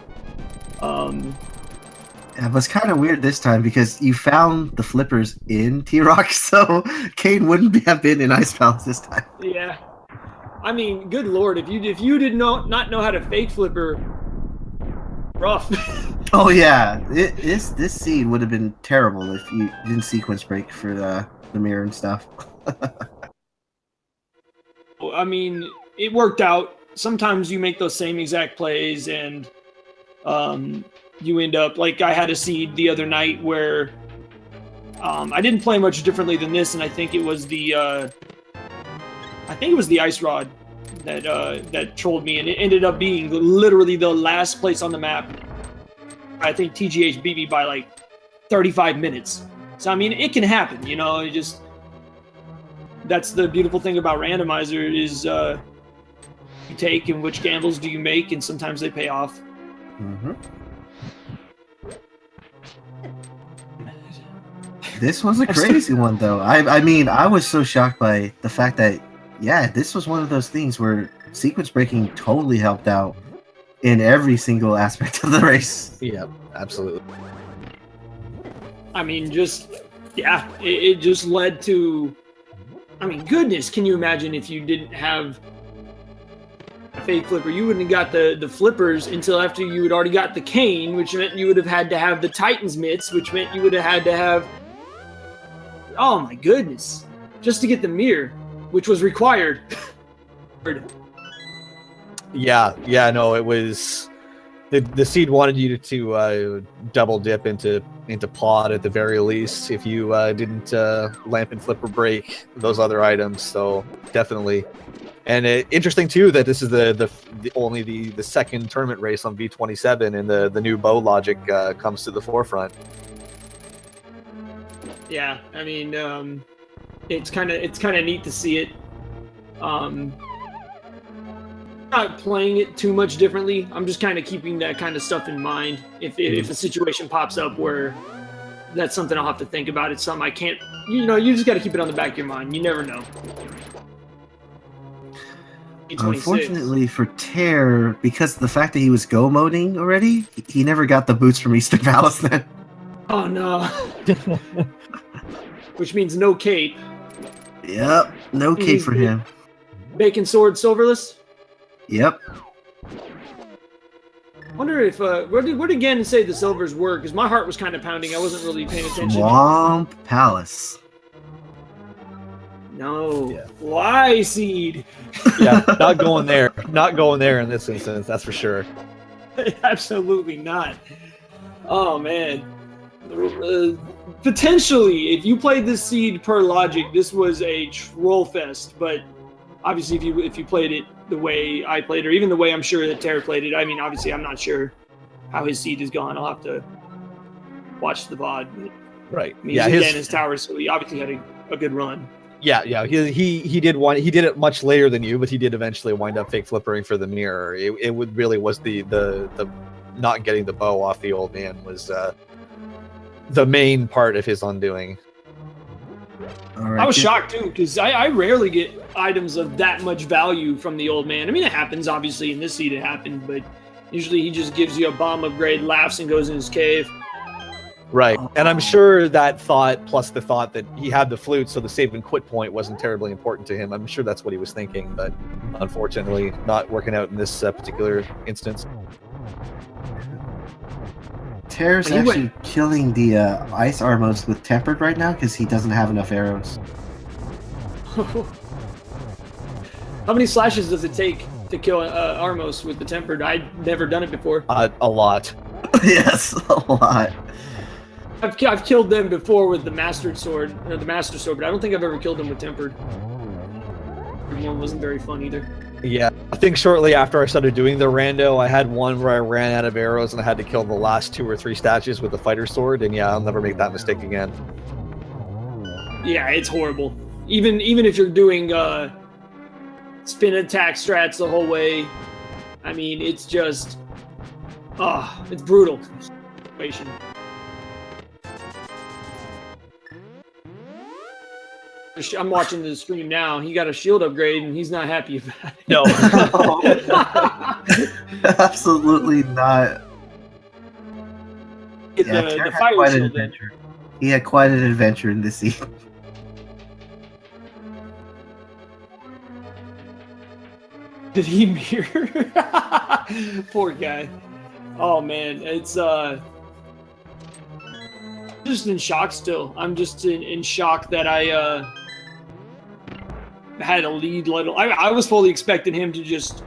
It was kind of weird this time because you found the flippers in T-Rock, so Kane wouldn't have been in Ice Palace this time. Yeah. I mean, good lord, if you did not know how to fake flipper, rough. Oh yeah, this seed would have been terrible if you didn't sequence break for the mirror and stuff. I mean, it worked out. Sometimes you make those same exact plays and you end up, like I had a seed the other night where I didn't play much differently than this, and I think it was the I think it was the ice rod that trolled me, and it ended up being literally the last place on the map. I think TGH beat me by like 35 minutes. So I mean, it can happen, you know. It just that's the beautiful thing about Randomizer is you take and which gambles do you make, and sometimes they pay off. Mm-hmm. This was a crazy one, though. I mean, I was so shocked by the fact that, yeah, this was one of those things where sequence breaking totally helped out in every single aspect of the race. Yeah, absolutely. I mean, it just led to, I mean, goodness, can you imagine if you didn't have a fake flipper? You wouldn't have got the flippers until after you had already got the cane, which meant you would have had to have the Titan's mitts, which meant you would have had to have, oh my goodness, just to get the mirror, which was required. Yeah, no, it was the seed wanted you to double dip into pod at the very least if you didn't lamp and flipper break those other items. So definitely, and interesting too that this is the only the second tournament race on V27, and the new bow logic comes to the forefront. Yeah, I mean, it's kind of neat to see it. Not playing it too much differently. I'm just kind of keeping that kind of stuff in mind. If a situation pops up where that's something I'll have to think about, it's something I can't. You know, you just got to keep it on the back of your mind. You never know. Unfortunately for Tairr, because of the fact that he was go moding already, he never got the boots from Eastern Palace then. Oh no. Which means no cape. Yep, no cape for him. Bacon sword silverless? Yep. Wonder if where did Ganon say the silvers were? Because my heart was kind of pounding. I wasn't really paying attention. Swamp Palace. No. Yeah. Fly seed. Yeah, not going there. Not going there in this instance, that's for sure. Absolutely not. Oh man. Potentially, if you played this seed per logic, this was a troll fest. But obviously, if you played it the way I played, or even the way I'm sure that Tairr played it, I mean, obviously, I'm not sure how his seed is gone. I'll have to watch the VOD. But, Right. I mean, he's again his tower, so he obviously had a good run. Yeah. He did it much later than you, but he did eventually wind up fake flippering for the mirror. It really was the not getting the bow off the old man was the main part of his undoing. All right, I was shocked too, because I rarely get items of that much value from the old man. I mean, it happens, obviously, in this seed it happened, but usually he just gives you a bomb upgrade, laughs, and goes in his cave. Right, and I'm sure that thought, plus the thought that he had the flute, so the save and quit point wasn't terribly important to him. I'm sure that's what he was thinking, but unfortunately not working out in this particular instance. Tairr's actually killing the ice Armos with tempered right now because he doesn't have enough arrows. How many slashes does it take to kill Armos with the tempered? I'd never done it before. A lot. Yes, a lot. I've killed them before with the Master Sword, but I don't think I've ever killed them with tempered. One wasn't very fun either. Yeah, I think shortly after I started doing the rando, I had one where I ran out of arrows and I had to kill the last 2 or 3 statues with the fighter sword, and yeah, I'll never make that mistake again. Yeah, it's horrible. Even if you're doing spin attack strats the whole way, I mean, it's just, it's brutal. Situation. I'm watching the stream now. He got a shield upgrade, and he's not happy about it. No. Absolutely not. Get the fire shield in. He had quite an adventure in this season. Did he mirror? Poor guy. Oh man, it's just in shock still. I'm just in shock that I had a lead little. I was fully expecting him to just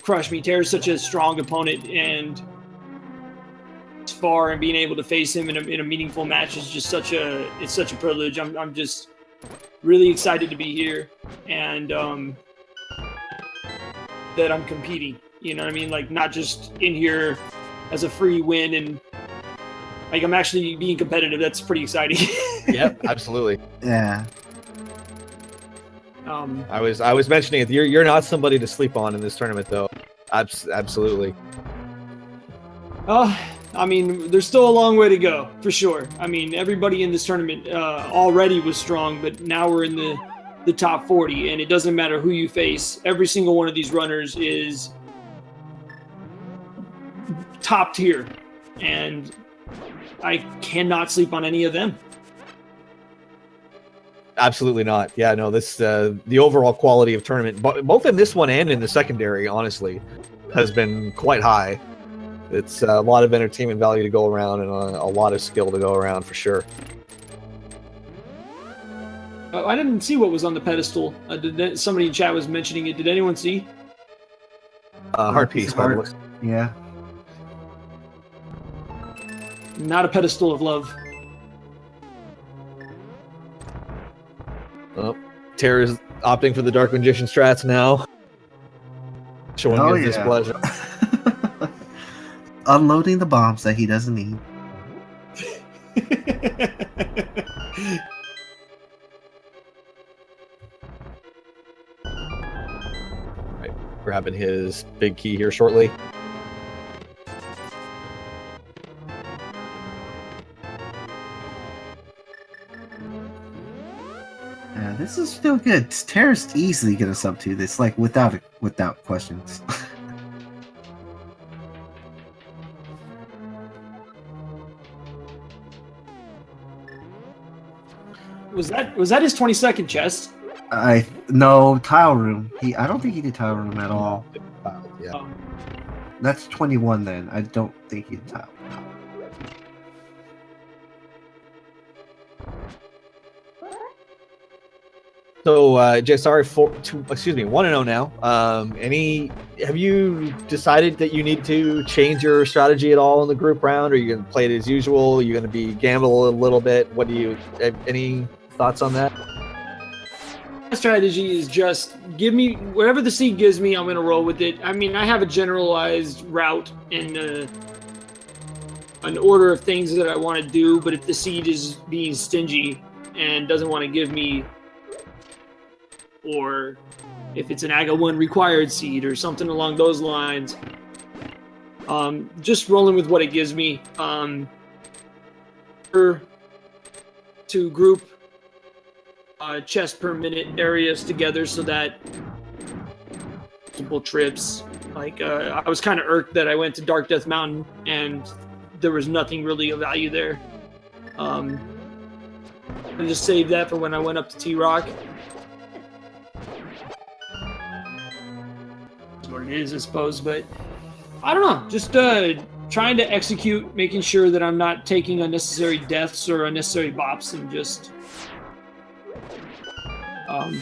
crush me. Tairr's such a strong opponent, and as far and being able to face him in a meaningful match is just such a privilege. I'm just really excited to be here, and that I'm competing. You know what I mean? Like, not just in here as a free win, and like I'm actually being competitive. That's pretty exciting. Yep, absolutely. Yeah. I was mentioning it. You're not somebody to sleep on in this tournament, though. Absolutely. I mean, there's still a long way to go, for sure. I mean, everybody in this tournament already was strong, but now we're in the top 40, and it doesn't matter who you face. Every single one of these runners is top tier, and I cannot sleep on any of them. Absolutely not. Yeah, no, this the overall quality of tournament, both in this one and in the secondary, honestly, has been quite high. It's a lot of entertainment value to go around, and a lot of skill to go around for sure. I didn't see what was on the pedestal. Somebody in chat was mentioning it. Did anyone see? Heart piece, by the way. Yeah. Not a pedestal of love. Oh, Tairr is opting for the Dark Magician strats now. Showing his displeasure. Unloading the bombs that he doesn't need. Right, grabbing his big key here shortly. This is still good. Tairr's easily gonna sub to this, like without questions. Was that his 22nd chest? No, tile room. I don't think he did tile room at all. Yeah. That's 21 then. I don't think he did tile. So JSR 1-0 now. Have you decided that you need to change your strategy at all in the group round? Or are you gonna play it as usual? Are you gonna be gamble a little bit? What do you any thoughts on that? My strategy is just give me whatever the seed gives me, I'm gonna roll with it. I mean, I have a generalized route and an order of things that I want to do, but if the seed is being stingy and doesn't want to give me, or if it's an AGA 1 required seed or something along those lines, just rolling with what it gives me. To group chest per minute areas together so that multiple trips. Like I was kind of irked that I went to Dark Death Mountain and there was nothing really of value there. I just saved that for when I went up to T-Rock. What it is, I suppose, but I don't know. Just trying to execute, making sure that I'm not taking unnecessary deaths or unnecessary bops, and just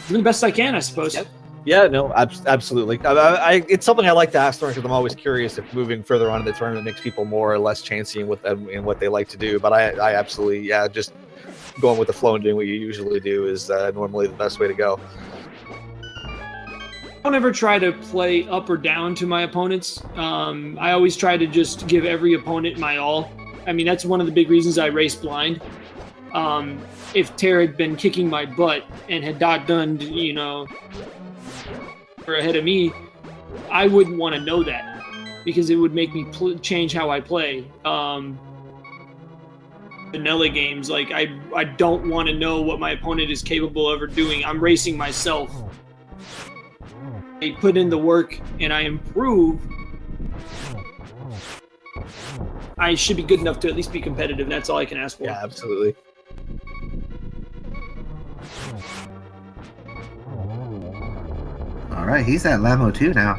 doing the best I can, I suppose. Yep. Yeah, no, absolutely. It's something I like to ask because I'm always curious if moving further on in the tournament makes people more or less chancy in what they like to do. But I absolutely, just going with the flow and doing what you usually do is normally the best way to go. I don't ever try to play up or down to my opponents. I always try to just give every opponent my all. I mean, that's one of the big reasons I race blind. If Tairr had been kicking my butt and had not done, ahead of me, I wouldn't want to know that because it would make me change how I play. Vanilla games, like I don't want to know what my opponent is capable of or doing. I'm racing myself. I put in the work and I improve. I should be good enough to at least be competitive. That's all I can ask for. Yeah, absolutely. All right, he's at Lamo 2 now.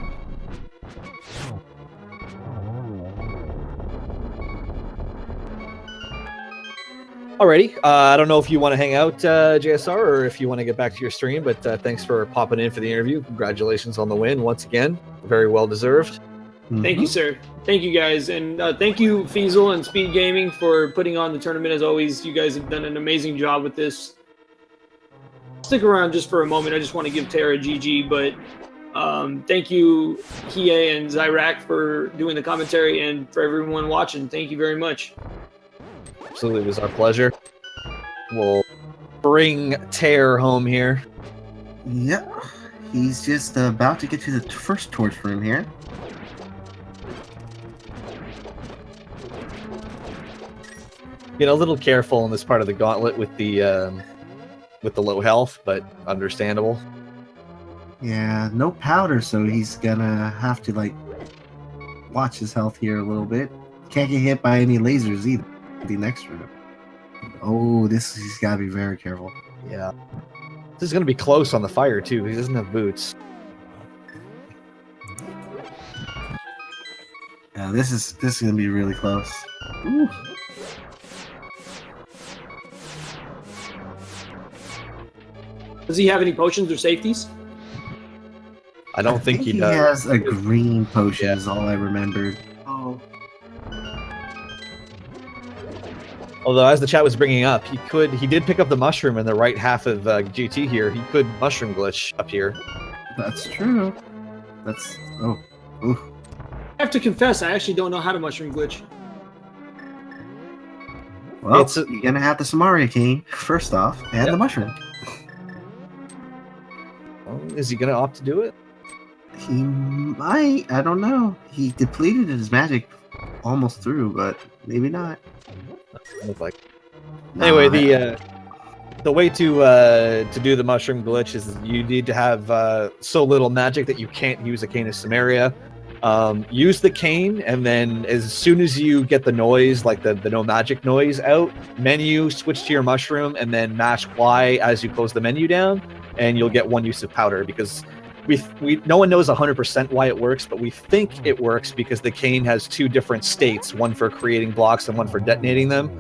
Alrighty, I don't know if you want to hang out, JSR, or if you want to get back to your stream, but thanks for popping in for the interview. Congratulations on the win once again. Very well deserved. Mm-hmm. Thank you, sir. Thank you, guys. And thank you, Feasel and Speed Gaming, for putting on the tournament. As always, you guys have done an amazing job with this. stick around just for a moment. I just want to give Tairr a GG, but thank you, Hiei and Zyrak, for doing the commentary, and for everyone watching. Thank you very much. Absolutely, it was our pleasure. We'll bring Tairr home here. Yep. He's just about to get to the first torch room here. Get a little careful in this part of the gauntlet with the low health, but understandable. Yeah, no powder, so he's gonna have to like watch his health here a little bit. Can't get hit by any lasers either. The next room. Oh, he's gotta be very careful. Yeah. This is gonna be close on the fire too. He doesn't have boots. Yeah, this is gonna be really close. Ooh. Does he have any potions or safeties? I don't think he he does. has a green potion, is all I remembered. Oh. Although, as the chat was bringing up, he did pick up the mushroom in the right half of GT here. He could mushroom glitch up here. That's true. That's ooh. I have to confess, I actually don't know how to mushroom glitch. Well, you're gonna have the Samaria King first off, and the mushroom. Well, is he gonna opt to do it? He might. I don't know. He depleted his magic almost through, but maybe not. Look like. Anyway, the way to do the mushroom glitch is you need to have so little magic that you can't use a cane of Samaria. Use the cane, and then as soon as you get the noise, like the no magic noise out, menu, switch to your mushroom, and then mash Y as you close the menu down, and you'll get one use of powder, because no one knows 100% why it works, but we think it works because the cane has two different states, one for creating blocks and one for detonating them.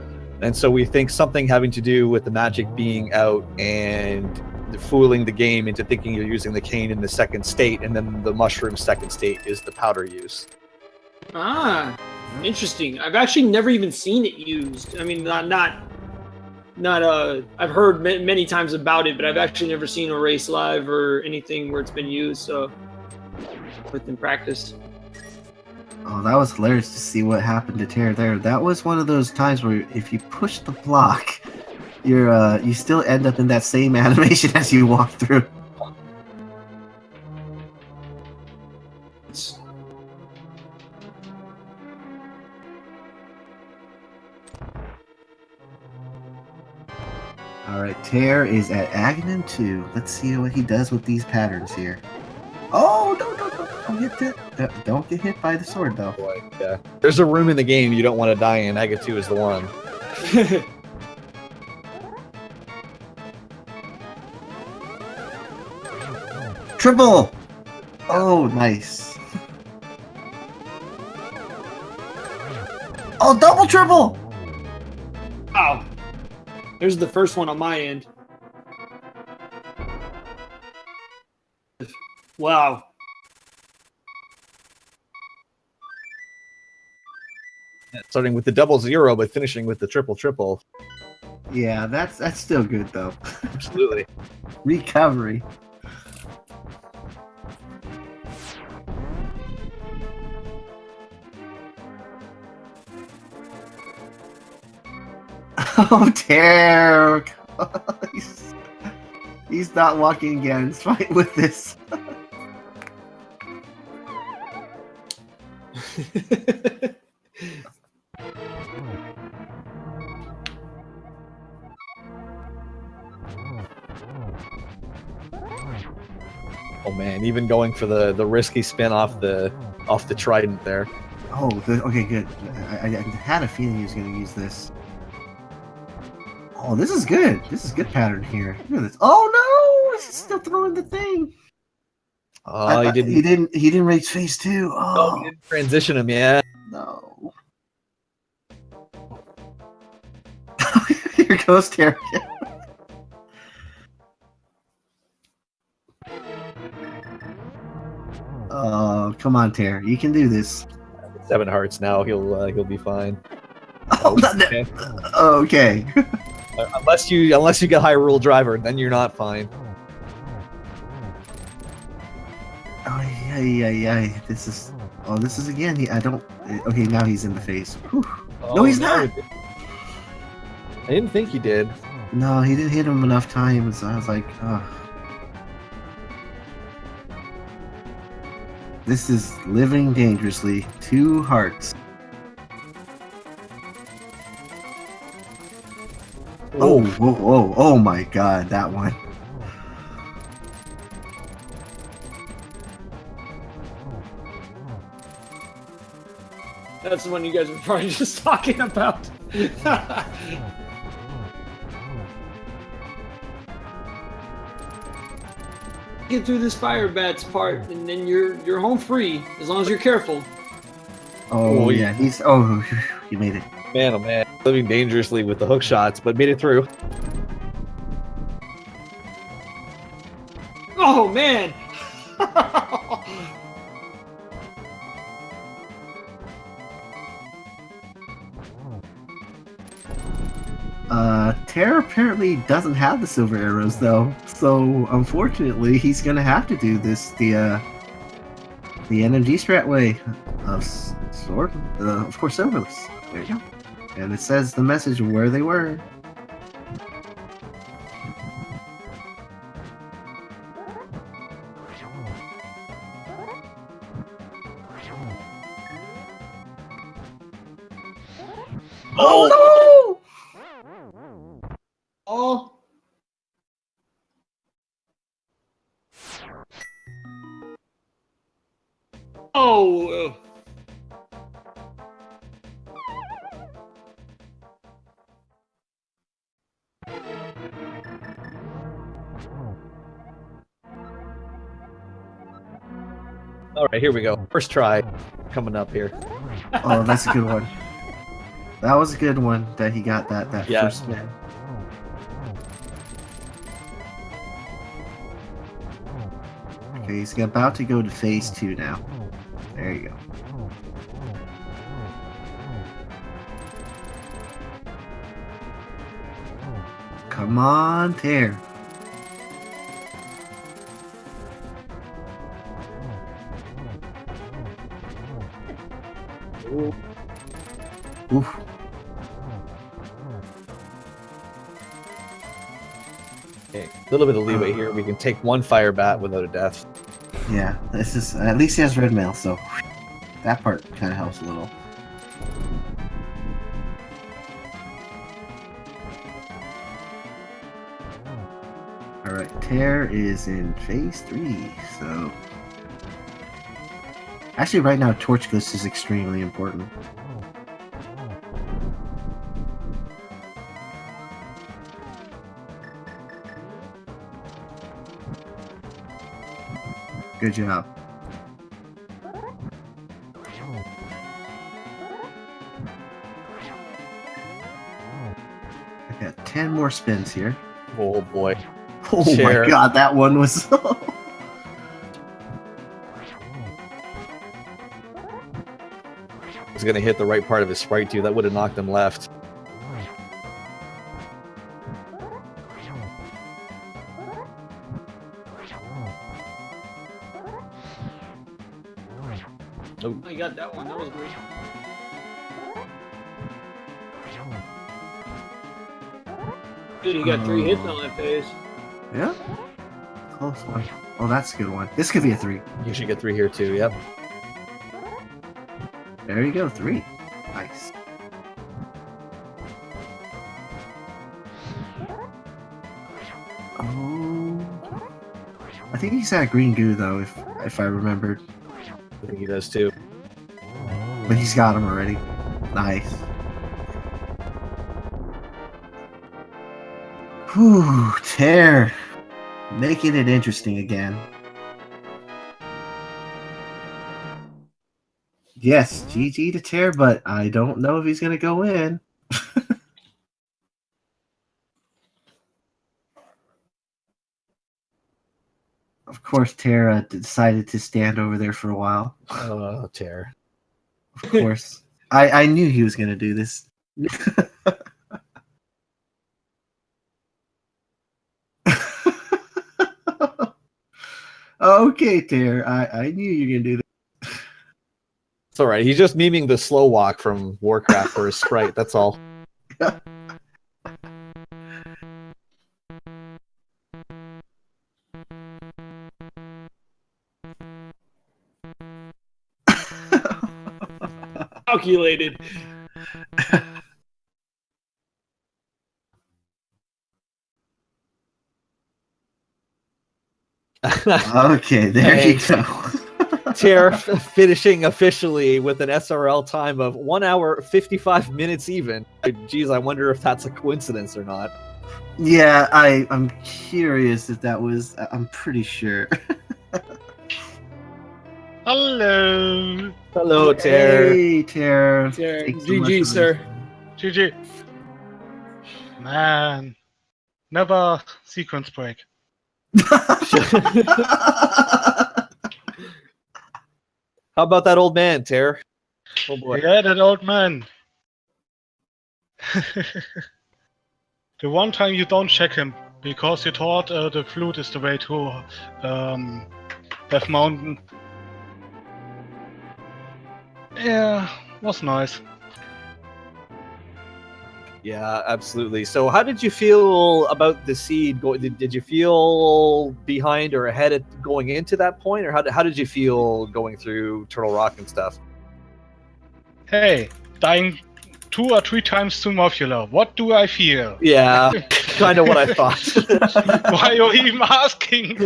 And so we think something having to do with the magic being out and fooling the game into thinking you're using the cane in the second state, and then the mushroom second state is the powder use. Ah, interesting. I've actually never even seen it used. I mean, not I've heard many times about it, but I've actually never seen a race live or anything where it's been used, so within practice. Oh, that was hilarious to see what happened to Tairr there. That was one of those times where if you push the block, you still end up in that same animation as you walk through. Alright, Tairr is at Aghanim 2. Let's see what he does with these patterns here. Oh, don't get hit by the sword, though. Boy, yeah. There's a room in the game you don't want to die in. Aga 2 is the one. Triple! Oh, nice. Oh, double triple! Wow. There's the first one on my end. Wow. Starting with the 0-0, but finishing with the triple. Yeah, that's still good, though. Absolutely. Recovery. Oh, Tairr! He's not walking again. He's fine with this. Oh man, even going for the risky spin off the trident there. Oh, good. Okay, good. I had a feeling he was going to use this. Oh, this is good. This is good pattern here. Look at this. Oh no! He's still throwing the thing. Oh, he didn't raise phase 2. Oh, he didn't transition him, yeah. No. Here goes Tairr. Oh, come on, Tairr. You can do this. 7 hearts now. He'll be fine. Oh, okay. Unless you get Hyrule Driver, then you're not fine. Oh yeah. This is again. I don't. Okay, now he's in the face. Whew. No, he's not. I didn't think he did. No, he didn't hit him enough times. I was like, oh. This is living dangerously. 2 hearts. Oh my god, that one. That's the one you guys were probably just talking about. Get through this fire bats part, and then you're home free as long as you're careful. Oh yeah, he's you made it. Man, oh man, living dangerously with the hook shots, but made it through. Oh man. Tairr apparently doesn't have the silver arrows though, so unfortunately he's gonna have to do this the NMG strat way of sword, of course silverless. There you go. And it says the message of where they were. Oh no! Oh. Oh. All right, here we go. First try coming up here. Oh, that's a good one. That was a good one that he got that first spin. Okay, he's about to go to phase 2 now. There you go. Come on, Tairr. Oof. Okay, a little bit of leeway here. We can take 1 fire bat without a death. Yeah, this is at least he has red mail, so that part kind of helps a little. Alright, Tairr is in phase 3, so... Actually, right now, Torch Ghost is extremely important. Good job. I got 10 more spins here. Oh boy. Oh Tairr. my god, that one was... Was gonna hit the right part of his sprite too. That would have knocked him left. Oh, I got that one. That was great. Dude, he got 3 hits on that phase. Yeah? Close one. Oh, that's a good one. This could be a 3. You should get 3 here too. Yep. There you go, 3. Nice. Oh, I think he's at green goo though, if I remembered. I think he does too. But he's got him already. Nice. Whew, Tairr. Making it interesting again. Yes, GG to Tairr, but I don't know if he's going to go in. Of course, Tairr decided to stand over there for a while. Oh, Tairr. Of course. I knew he was going to do this. Okay, Tairr, I knew you were gonna do that. It's all right. He's just memeing the slow walk from Warcraft for his sprite. That's all. Calculated. Okay, there you go. Tairr finishing officially with an SRL time of 1 hour 55 minutes even. Geez, I wonder if that's a coincidence or not. Yeah, I'm curious if that was. I'm pretty sure. Hello. Hello, Tairr. Hey, Tairr. Yeah, Thanks so much GG, for sir. GG. Man. Never sequence break. How about that old man, Tairr? Oh boy. Yeah, that old man. The one time you don't check him because you thought the flute is the way to Death Mountain. Yeah, was nice. Yeah, absolutely. So, how did you feel about the seed? Did you feel behind or ahead at going into that point, or how did you feel going through Turtle Rock and stuff? Hey, dying 2 or 3 times to Modular. What do I feel? Yeah, kind of what I thought. Why are you even asking?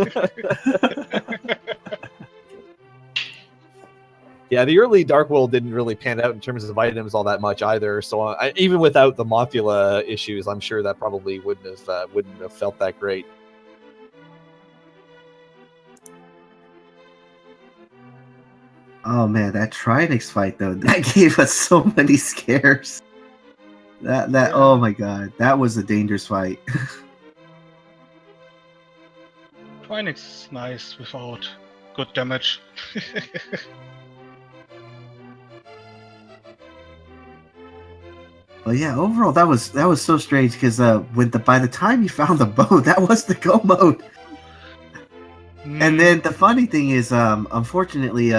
Yeah, the early Dark World didn't really pan out in terms of items all that much either. So even without the Mothula issues, I'm sure that probably wouldn't have felt that great. Oh man, that Trinix fight though, that gave us so many scares. That oh my god, that was a dangerous fight. Trinix is nice without good damage. But yeah, overall that was so strange because by the time you found the bow, that was the go mode. And then the funny thing is, unfortunately,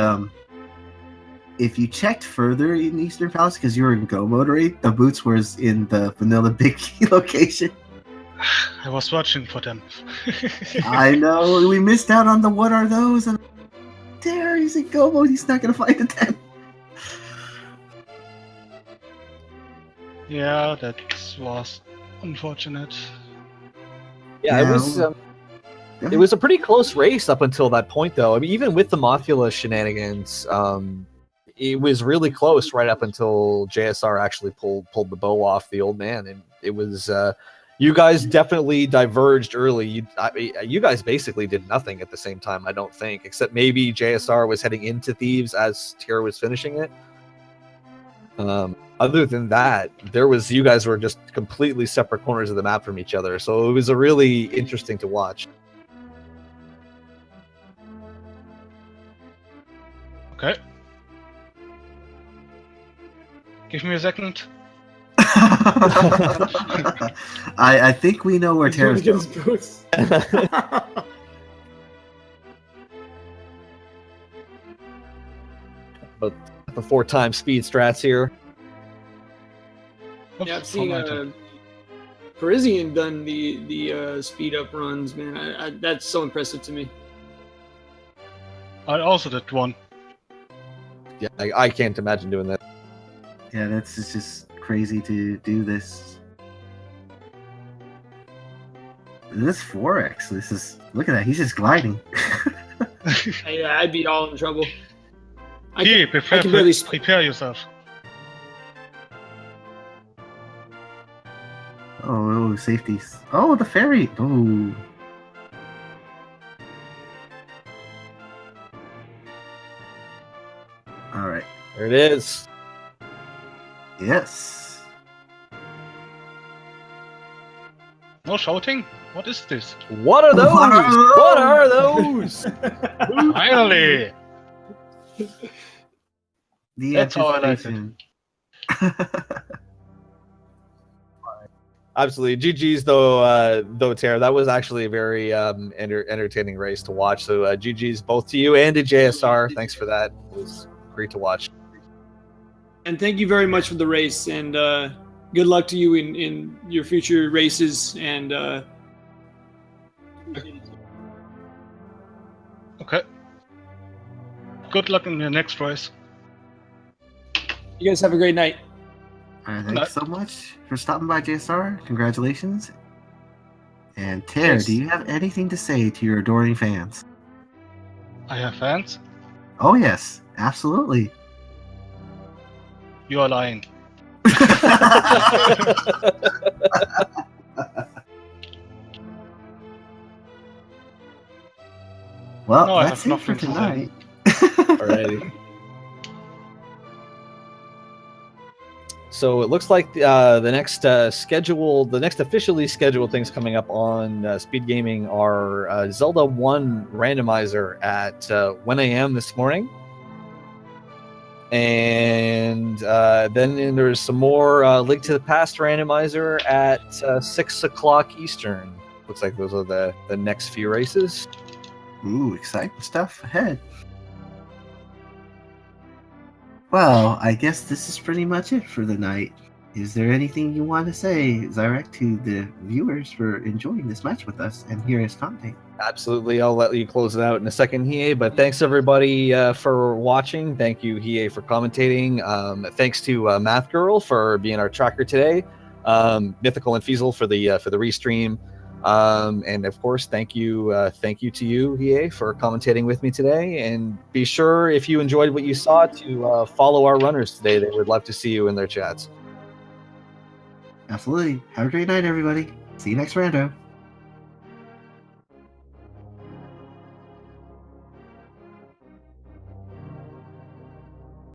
if you checked further in Eastern Palace because you were in go mode already, the boots was in the vanilla big key location. I was watching for them. I know we missed out on the what are those? And there he's in go mode. He's not gonna fight the 10. Yeah, that was unfortunate. Yeah, it was a pretty close race up until that point, though. I mean, even with the Mothula shenanigans, it was really close right up until JSR actually pulled the bow off the old man, and it was. You guys definitely diverged early. You guys basically did nothing at the same time, I don't think, except maybe JSR was heading into Thieves as Tairr was finishing it. Other than that, you guys were just completely separate corners of the map from each other, so it was a really interesting to watch. Okay. Give me a second. I think we know where He's going Tairr's to get going. his boots. But the 4-time speed strats here. Oops, Yeah, I've seen momentum. Parisian done the speed up runs, man. That's so impressive to me. I also did one. Yeah, I can't imagine doing that. Yeah, it's just crazy to do this. This 4x, this is look at that. He's just gliding. I'd be all in trouble. I Here, can barely prepare yourself. Oh, safeties. Oh, the ferry. Oh. All right. There it is. Yes. No shouting? What is this? What are those? What are What those? are those? Finally! The That's how I like it. anticipation. Absolutely. GG's though, Tairr. That was actually a very entertaining race to watch. So GG's both to you and to JSR. Thanks for that. It was great to watch. And thank you very much for the race, and good luck to you in your future races. And Okay. Good luck in your next race. you guys have a great night. All right, thanks so much for stopping by, JSR. Congratulations. And Tairr, Yes. do you have anything to say to your adoring fans? I have fans. Oh, yes, absolutely. You are lying. Well, No, I that's have it for nothing to say. tonight. Alrighty. So it looks like the next officially scheduled things coming up on Speed Gaming are Zelda 1 Randomizer at 1 a.m. this morning. And then there's some more Link to the Past Randomizer at 6 o'clock Eastern. Looks like those are the next few races. Ooh, exciting stuff ahead. Well, I guess this is pretty much it for the night. Is there anything you want to say, Zyrek, to the viewers for enjoying this match with us and hearing his content? Absolutely. I'll let you close it out in a second, Hiei. But thanks everybody for watching. Thank you, Hiei, for commentating. Thanks to Math Girl for being our tracker today. Mythical and Feasel for the restream. And of course, thank you to you, Hiei, for commentating with me today. And be sure, if you enjoyed what you saw, to follow our runners today. They would love to see you in their chats. Absolutely. Have a great night, everybody. See you next rando.